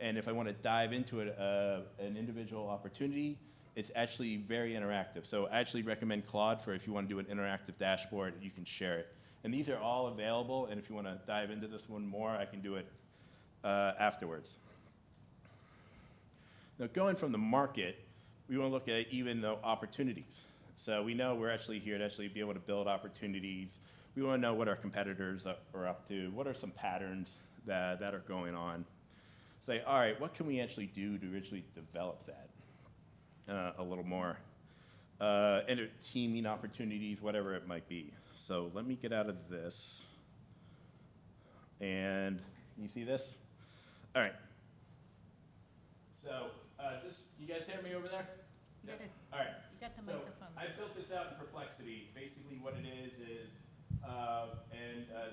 And if I want to dive into it, an individual opportunity, it's actually very interactive. So I actually recommend Claude for if you want to do an interactive dashboard, you can share it. And these are all available, and if you want to dive into this one more, I can do it afterwards. Now going from the market, we want to look at even the opportunities. So we know we're actually here to actually be able to build opportunities. We want to know what our competitors are up to, what are some patterns that are going on. Say, all right, what can we actually do to actually develop that a little more? And teaming opportunities, whatever it might be. So let me get out of this. And you see this? All right. So you guys hear me over there? You got it. All right. You got the So microphone. I built this out in Perplexity. Basically what it is,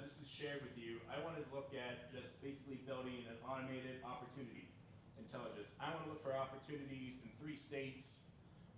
this is shared with you. I wanted to look at just basically building an automated opportunity intelligence. I want to look for opportunities in 3 states.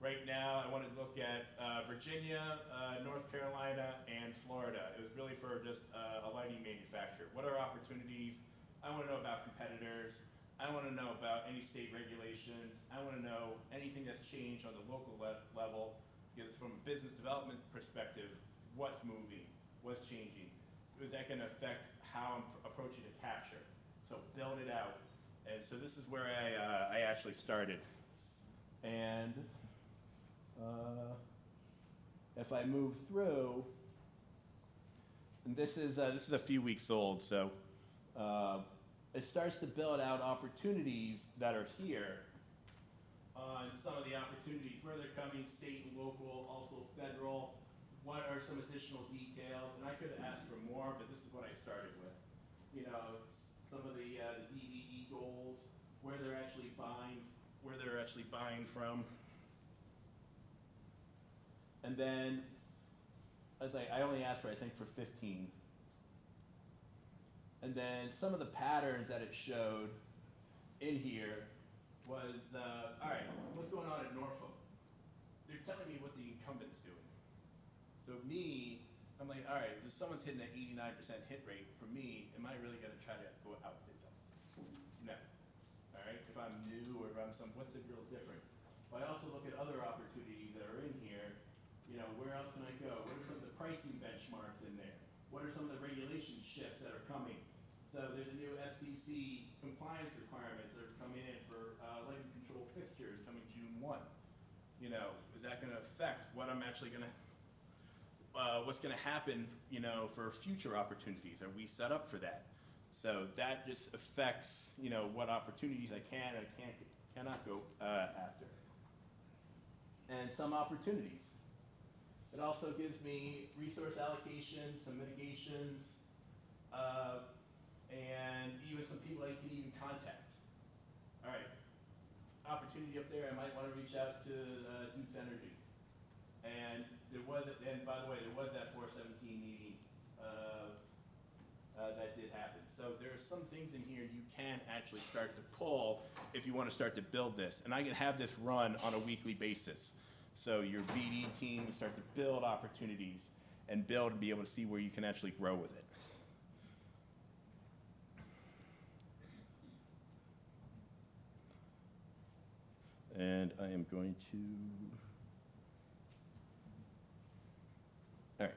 Right now, I wanted to look at Virginia, North Carolina, and Florida. It was really for just a lighting manufacturer. What are opportunities? I want to know about competitors. I want to know about any state regulations. I want to know anything that's changed on the local level, because from a business development perspective, what's moving, what's changing? Is that going to affect how I'm approaching a capture? So build it out. And so this is where I actually started. And if I move through, and this is a few weeks old, so it starts to build out opportunities that are here on some of the opportunities, where they're coming, state and local, also federal. What are some additional details? And I could have asked for more, but this is what I started with. Some of the DVE goals, where they're actually buying from. And then, I only asked for, I think, for 15. And then some of the patterns that it showed in here was, all right, what's going on at Norfolk? They're telling me what the incumbent's doing. So me, I'm like, all right, if someone's hitting an 89% hit rate, for me, am I really going to try to go outbid them? No. All right, if I'm new or if I'm what's the real difference? But I also look at other opportunities that are in here. Where else can I go? What are some of the pricing benchmarks in there? What are some of the regulation shifts that are coming? So there's a new FCC compliance requirements that are coming in for lighting control fixtures coming June 1. Is that going to affect what I'm actually going to what's going to happen, for future opportunities? Are we set up for that? So that just affects, what opportunities I can and cannot go after. And some opportunities. It also gives me resource allocation, some mitigations, and even some people I can even contact. All right, opportunity up there, I might want to reach out to Duke's Energy. And by the way, there was that 417 meeting that did happen. So there are some things in here you can actually start to pull if you want to start to build this. And I can have this run on a weekly basis. So your BD team start to build opportunities and build and be able to see where you can actually grow with it. And I am going to, all right.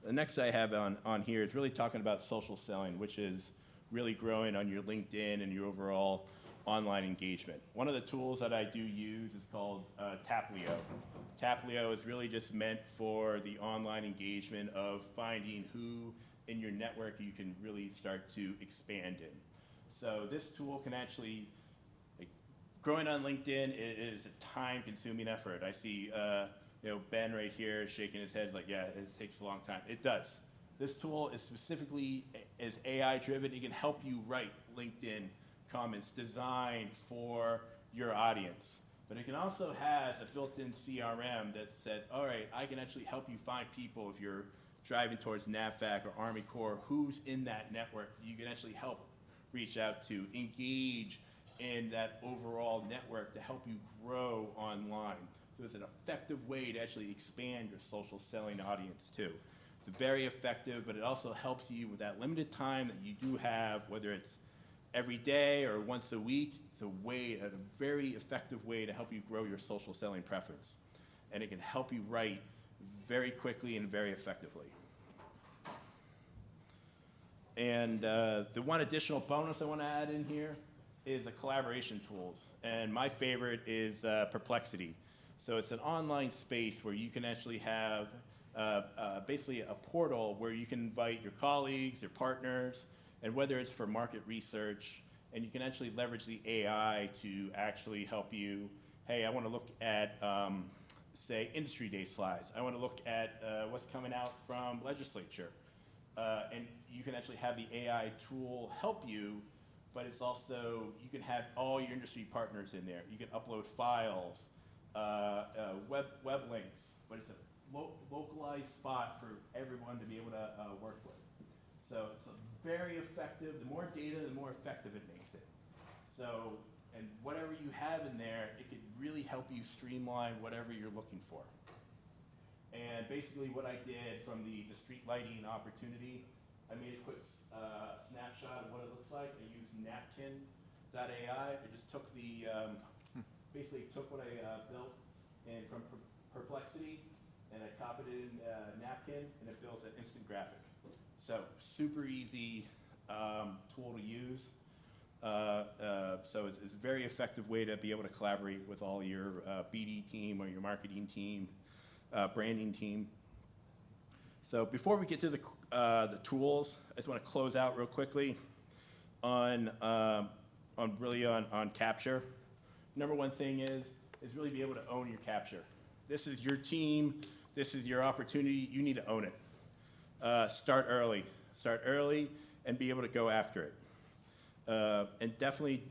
The next I have on here is really talking about social selling, which is really growing on your LinkedIn and your overall online engagement. One of the tools that I do use is called Taplio. Taplio is really just meant for the online engagement of finding who in your network you can really start to expand in. So this tool can actually, growing on LinkedIn is a time-consuming effort. I see Ben right here shaking his head like, yeah, it takes a long time. It does. This tool is specifically is AI-driven. It can help you write LinkedIn comments designed for your audience. But it can also have a built-in CRM that said, all right, I can actually help you find people if you're driving towards NAVFAC or Army Corps, who's in that network. You can actually help reach out to, engage in that overall network to help you grow online. So it's an effective way to actually expand your social selling audience too. It's very effective, but it also helps you with that limited time that you do have, whether it's every day or once a week. It's a very effective way to help you grow your social selling preference. And it can help you write very quickly and very effectively. And the one additional bonus I want to add in here is a collaboration tools. And my favorite is Perplexity. So it's an online space where you can actually have basically a portal where you can invite your colleagues, your partners, and whether it's for market research, and you can actually leverage the AI to actually help you, hey, I want to look at, say, industry day slides. I want to look at what's coming out from legislature. And you can actually have the AI tool help you, but it's also, you can have all your industry partners in there. You can upload files, web links, but it's a localized spot for everyone to be able to work with. So it's very effective. The more data, the more effective it makes it. So, and whatever you have in there, it could really help you streamline whatever you're looking for. And basically what I did from the street lighting opportunity, I made a quick snapshot of what it looks like. I used napkin.ai. I just took the, basically took what I built from Perplexity, and I copied it in Napkin, and it builds an instant graphic. So super easy tool to use. So it's a very effective way to be able to collaborate with all your BD team or your marketing team, branding team. So before we get to the tools, I just want to close out real quickly on capture. Number one thing is really be able to own your capture. This is your team. This is your opportunity. You need to own it. Start early and be able to go after it. And definitely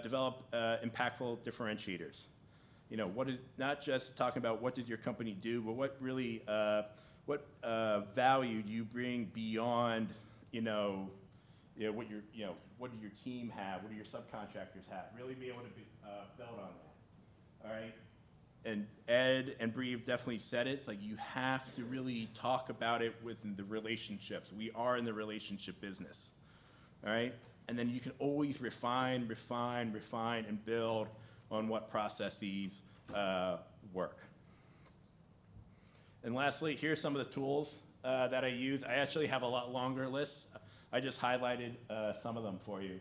develop impactful differentiators. Not just talking about what did your company do, but what really, what value do you bring beyond, what do your team have, what do your subcontractors have? Really be able to build on that. All right. And Ed and Bree have definitely said it. It's like you have to really talk about it within the relationships. We are in the relationship business, all right? And then you can always refine, and build on what processes work. And lastly, here's some of the tools that I use. I actually have a lot longer list. I just highlighted some of them for you.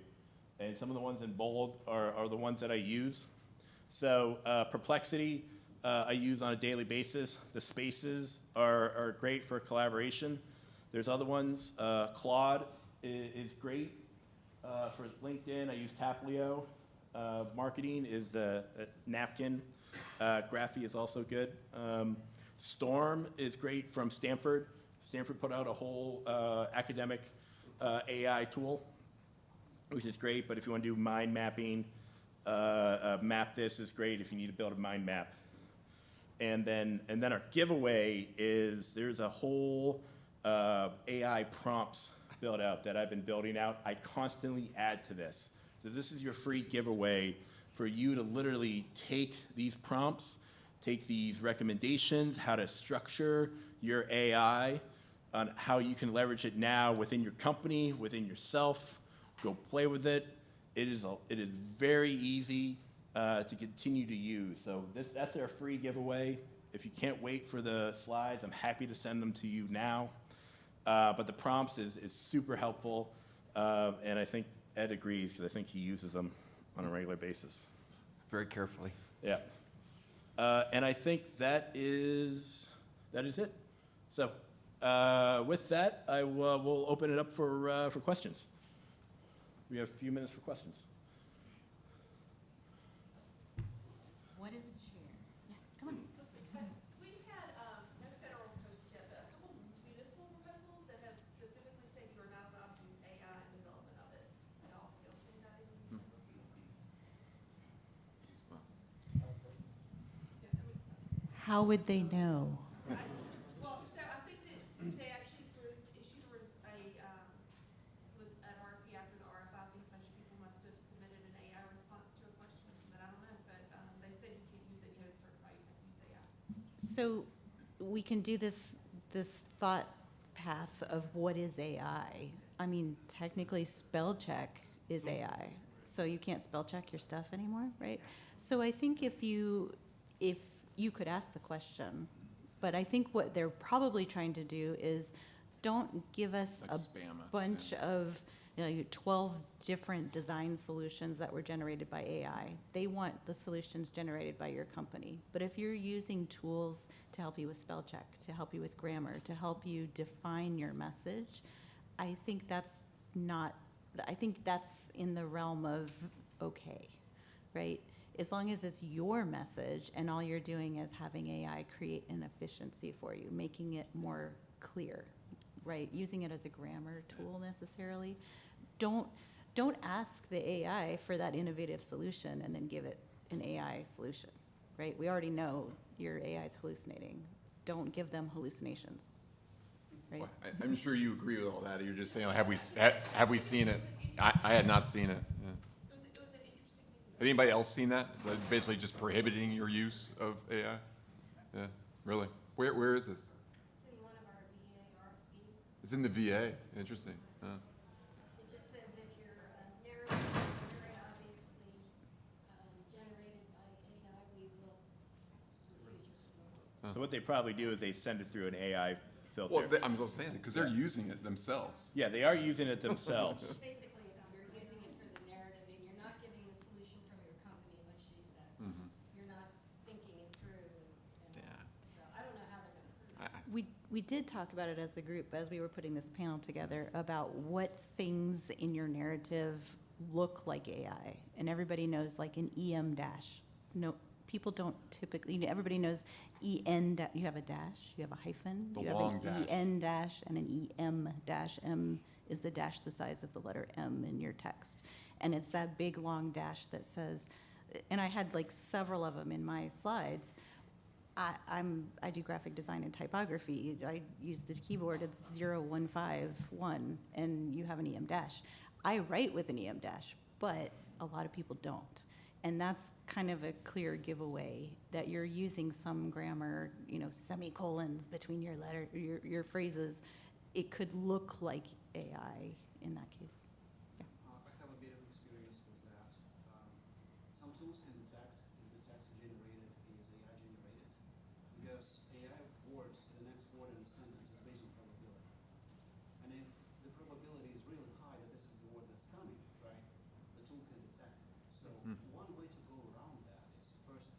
And some of the ones in bold are the ones that I use. So Perplexity, I use on a daily basis. The spaces are great for collaboration. There's other ones. Claude is great. For LinkedIn, I use Taplio. Marketing is a Napkin. Graphy is also good. Storm is great from Stanford. Stanford put out a whole academic AI tool, which is great. But if you want to do mind mapping, Map This is great if you need to build a mind map. And then our giveaway is there's a whole AI prompts build out that I've been building out. I constantly add to this. So this is your free giveaway for you to literally take these prompts, take these recommendations, how to structure your AI, on how you can leverage it now within your company, within yourself. Go play with it. It is very easy to continue to use. So that's our free giveaway. If you can't wait for the slides, I'm happy to send them to you now. But the prompts is super helpful, and I think Ed agrees because I think he uses them on a regular basis. Very carefully. Yeah. And I think that is it. So with that, we'll open it up for questions. We have a few minutes for questions. What is a chair? Yeah, come on. We've had, no federal proposals yet, but a couple municipal proposals that have specifically said you are not allowed to use AI in development of it at all. You'll see that in. Yeah, I mean, How would they know? well, so I think that they actually issued was an RFP after the RFI. I think a bunch of people must have submitted an AI response to a question, but I don't know. But they said you can't use it. You have to certify you have to use AI. So we can do this thought path of what is AI. I mean, technically spell check is AI. So you can't spell check your stuff anymore, right? So I think if you could ask the question, but I think what they're probably trying to do is don't give us Like a spam us, bunch yeah. of 12 different design solutions that were generated by AI. They want the solutions generated by your company. But if you're using tools to help you with spell check, to help you with grammar, to help you define your message, I think that's in the realm of okay, right? As long as it's your message and all you're doing is having AI create an efficiency for you, making it more clear, right? Using it as a grammar tool necessarily. Don't ask the AI for that innovative solution and then give it an AI solution, right? We already know your AI is hallucinating. Don't give them hallucinations, right? Well, I'm sure you agree with all that. You're just saying, have we seen it? I had not seen it. Yeah. It was an interesting thing to Had anybody else seen that? Like, basically just prohibiting your use of AI? Yeah, really? Where is this? It's in one of our VA RFPs. It's in the VA. Interesting. Huh. It just says if your narrative is very obviously generated by AI, we will refuse your support. So what they probably do is they send it through an AI filter. Well, I'm saying it because they're using it themselves. Yeah, they are using it themselves. Basically, you're using it for the narrative, and you're not getting the solution from your company, like she said. You're not thinking it through. And Yeah. so I don't know how they're going to prove it. We did talk about it as a group as we were putting this panel together about what things in your narrative look like AI. And everybody knows like an EM dash. No, people don't typically, everybody knows EN, you have a dash, you have a hyphen. The you have long an dash. EN dash and an EM dash. M is the dash the size of the letter M in your text. And it's that big long dash that says, and I had like several of them in my slides. I do graphic design and typography. I use the keyboard, it's 0151, and you have an EM dash. I write with an EM dash, but a lot of people don't. And that's kind of a clear giveaway that you're using some grammar, semicolons between your your phrases. It could look like AI in that case. Yeah. I have a bit of experience with that. Some tools can detect if the text generated is AI generated, because AI words, the next word in a sentence is based on probability. And if the probability is really high that this is the word that's coming, right, the tool can detect it. So one way to go around that is first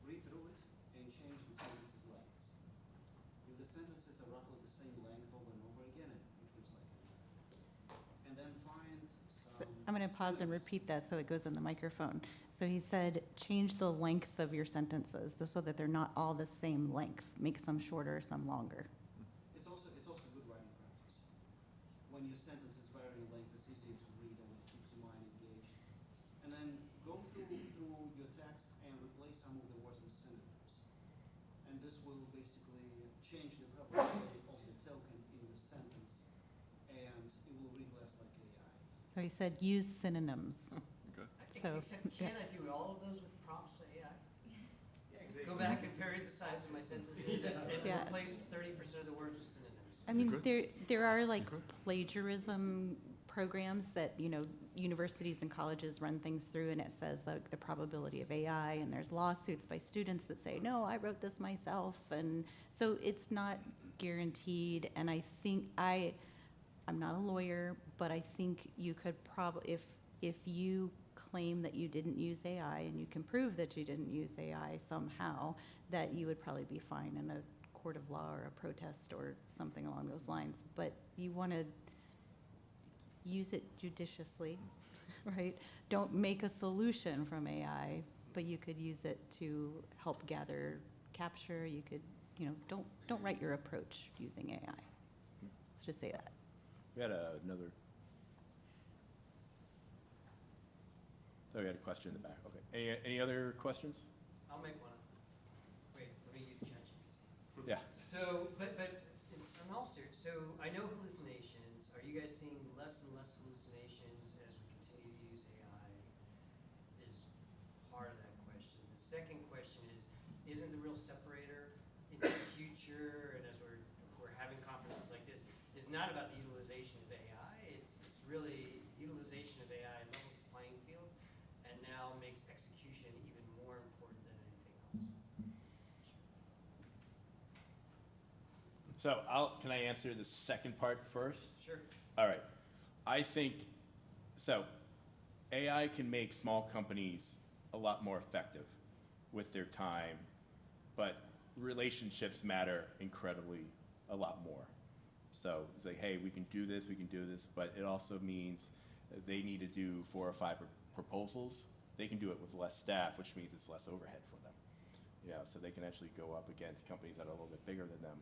read sentences are roughly the same length over and over again, which was like and then find So some. I'm going to pause and synonyms. repeat that so it goes in the microphone. So he said, change the length of your sentences so that they're not all the same length. Make some shorter, some longer. It's also good writing practice. When your sentence is varying length, it's easier to read and it keeps your mind engaged. And then go through your text and replace some of the words with synonyms. And this will basically change the probability of the token in the sentence, and it will read less like AI. So he said, use synonyms. Okay. So, Except can I do all of those with prompts to AI? Go back and vary the size of my sentences and Yeah. replace 30% of the words with synonyms. I mean, could. there are like You could. plagiarism programs that, universities and colleges run things through, and it says the probability of AI, and there's lawsuits by students that say, no, I wrote this myself, and so it's not guaranteed, and I think, I'm not a lawyer, but I think you could probably, if you claim that you didn't use AI and you can prove that you didn't use AI somehow, that you would probably be fine in a court of law or a protest or something along those lines. But you want to use it judiciously, right? Don't make a solution from AI, but you could use it to help capture. You could, don't write your approach using AI. Let's just say that. We had another. Oh, we had a question in the back. Okay. Any other questions? I'll make one up. Wait, let me use ChatGPT. Yeah. So, but I'm all serious. So I know hallucinations. Are you guys seeing less and less hallucinations as we continue to use AI? Is part of that question. The second question is, isn't the real separator in the future, and as we're having conferences like this, is not about the utilization of AI. It's really utilization of AI levels the playing field, and now makes execution even more important than anything else. So can I answer the second part first? Sure. All right. I think, so AI can make small companies a lot more effective with their time, but relationships matter incredibly a lot more. So it's like, hey, we can do this, but it also means that they need to do 4 or 5 proposals. They can do it with less staff, which means it's less overhead for them. So they can actually go up against companies that are a little bit bigger than them.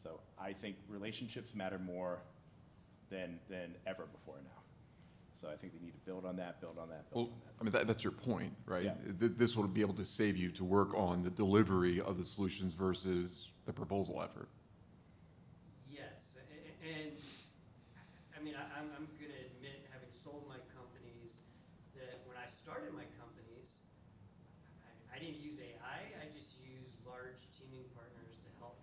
So I think relationships matter more than ever before now. So I think they need to build on that, build on that, build Well, on that. I mean, that's your point, right? Yeah. This will be able to save you to work on the delivery of the solutions versus the proposal effort. Yes, and I mean, I'm going to admit, having sold my companies, that when I started my companies, I didn't use AI. I just used large teaming partners to help.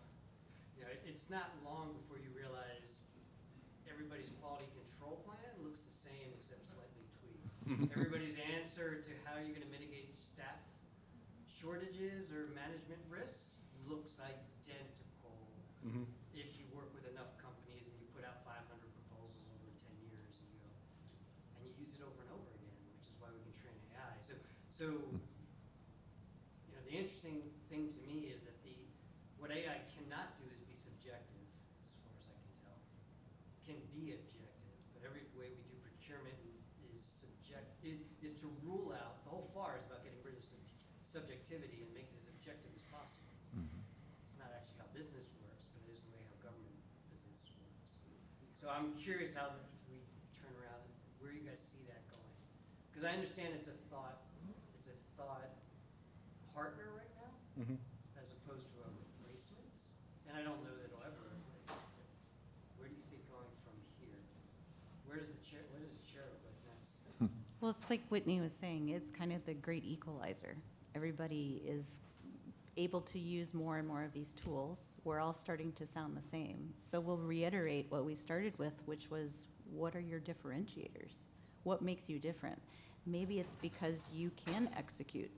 It's not long before you realize everybody's quality control plan looks the same except slightly tweaked. Everybody's answer to how you're going to mitigate staff shortages or management risks looks identical. If you work with enough companies and you put out 500 proposals over 10 years and you use it over and over again, which is why we can train AI. So the interesting thing to me is that what AI cannot do is be subjective, as far as I can tell. Can be objective, but every way we do procurement is to rule out. The whole FAR is about getting rid of subjectivity and make it as objective as possible. It's not actually how business works, but it is the way how government business works. So I'm curious how we turn around and where you guys see that going. Because I understand it's a thought partner right now, as opposed to a replacement. And I don't know that it'll ever replace it. Where do you see it going from here? Where does the chair look like next? Well, it's like Whitney was saying, it's kind of the great equalizer. Everybody is able to use more and more of these tools. We're all starting to sound the same. So we'll reiterate what we started with, which was, what are your differentiators? What makes you different? Maybe it's because you can execute,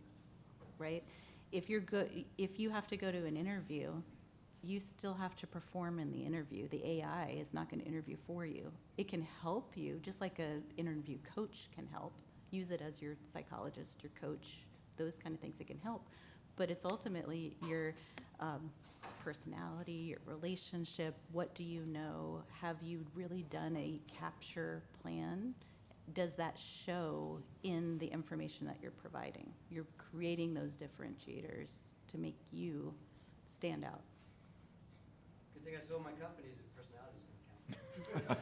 right? If you have to go to an interview, you still have to perform in the interview. The AI is not going to interview for you. It can help you, just like an interview coach can help. Use it as your psychologist, your coach, those kind of things that can help. But it's ultimately personality, your relationship, what do you know? Have you really done a capture plan? Does that show in the information that you're providing? You're creating those differentiators to make you stand out. Good thing I sold my companies if personality's gonna count.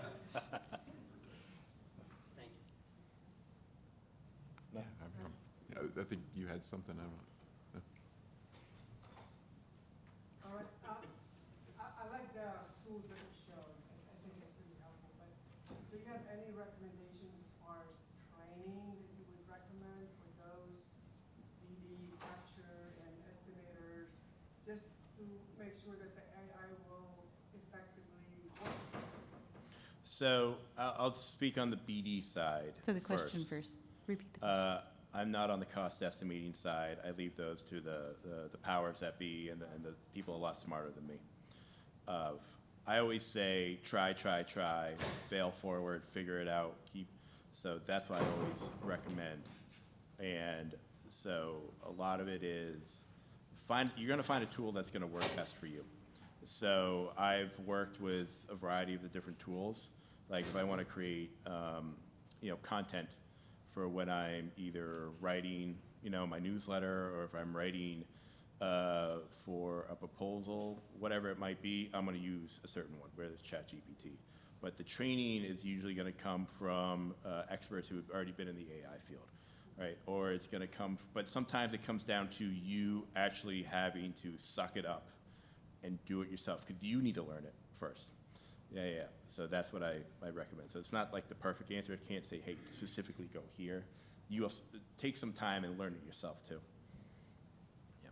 Thank you. I think you had something, I don't know. All right, I like the tools that you showed, I think it's really helpful, but do you have any recommendations as far as training that you would recommend for those BD capture and estimators, just to make sure that the AI will effectively work? So I'll speak on the BD side. So the question first, repeat the question. I'm not on the cost estimating side. I leave those to the powers that be and the people a lot smarter than me. I always say, try, fail forward, figure it out, so that's what I always recommend. And so a lot of it is, you're gonna find a tool that's gonna work best for you. So I've worked with a variety of the different tools. Like if I wanna create, content for when I'm either writing, my newsletter, or if I'm writing for a proposal, whatever it might be, I'm going to use a certain one, whether it's ChatGPT. But the training is usually going to come from experts who have already been in the AI field, right? Or it's going to come, but sometimes it comes down to you actually having to suck it up and do it yourself, because you need to learn it first. Yeah. So that's what I recommend. So it's not like the perfect answer. I can't say, hey, specifically go here. You also take some time and learn it yourself too. Yeah.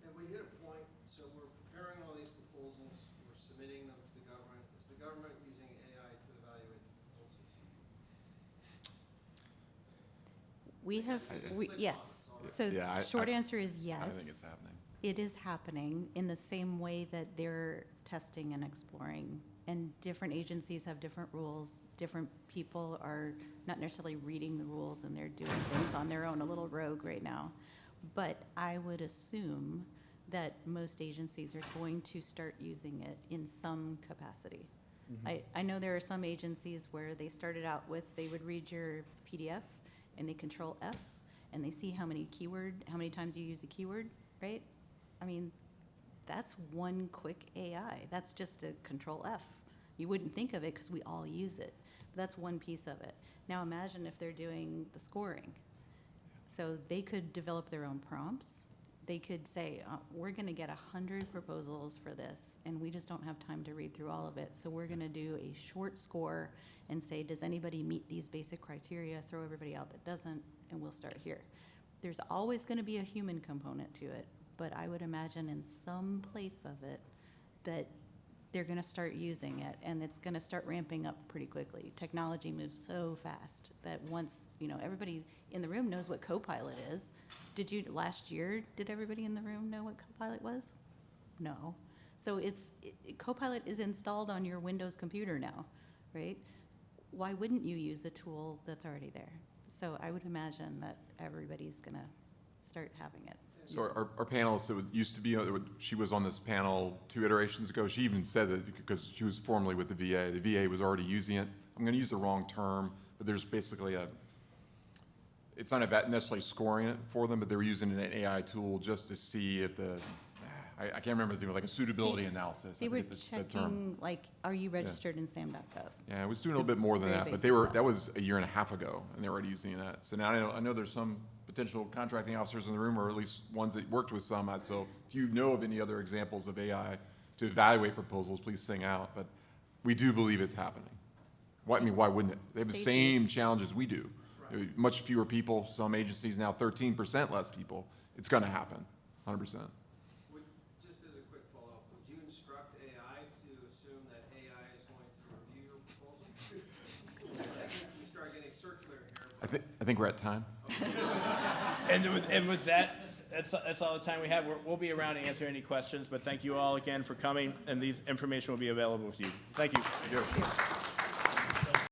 And we hit a point, so we're preparing all these proposals, we're submitting them to the government. Is the government using AI to evaluate the proposals? Yes. So Yeah, short answer is yes. I think it's happening. It is happening in the same way that they're testing and exploring. And different agencies have different rules. Different people are not necessarily reading the rules, and they're doing things on their own, a little rogue right now. But I would assume that most agencies are going to start using it in some capacity. I know there are some agencies where they started out with, they would read your PDF and they control F and they see how many times you use a keyword, right? I mean, that's one quick AI. That's just a control F. You wouldn't think of it because we all use it. But that's one piece of it. Now imagine if they're doing the scoring. So they could develop their own prompts. They could say, we're going to get 100 proposals for this, and we just don't have time to read through all of it. So we're going to do a short score and say, does anybody meet these basic criteria? Throw everybody out that doesn't, and we'll start here. There's always going to be a human component to it, but I would imagine in some place of it that they're going to start using it, and it's going to start ramping up pretty quickly. Technology moves so fast that once, everybody in the room knows what Copilot is. Last year, did everybody in the room know what Copilot was? No. So Copilot is installed on your Windows computer now, right? Why wouldn't you use a tool that's already there? So I would imagine that everybody's going to start having it. So our panelist, used to be, she was on this panel 2 iterations ago. She even said that because she was formerly with the VA. The VA was already using it. I'm going to use the wrong term, but there's basically it's not necessarily scoring it for them, but they were using an AI tool just to see if I can't remember the thing, like a suitability analysis. They were checking, are you registered in SAM.gov? Yeah, it was doing a little bit more than that, but that was a year and a half ago, and they were already using that. So now I know there's some potential contracting officers in the room, or at least ones that worked with some. So if you know of any other examples of AI to evaluate proposals, please sing out. But we do believe it's happening. Why wouldn't it? They have the same challenges we do. Much fewer people, some agencies now 13% less people. It's going to happen, 100%. Just as a quick follow-up, would you instruct AI to assume that AI is going to review your proposal? I think we start getting circular here. I think we're at time. And with that, that's all the time we have. We'll be around to answer any questions, but thank you all again for coming, and these information will be available to you. Thank you. Thank you.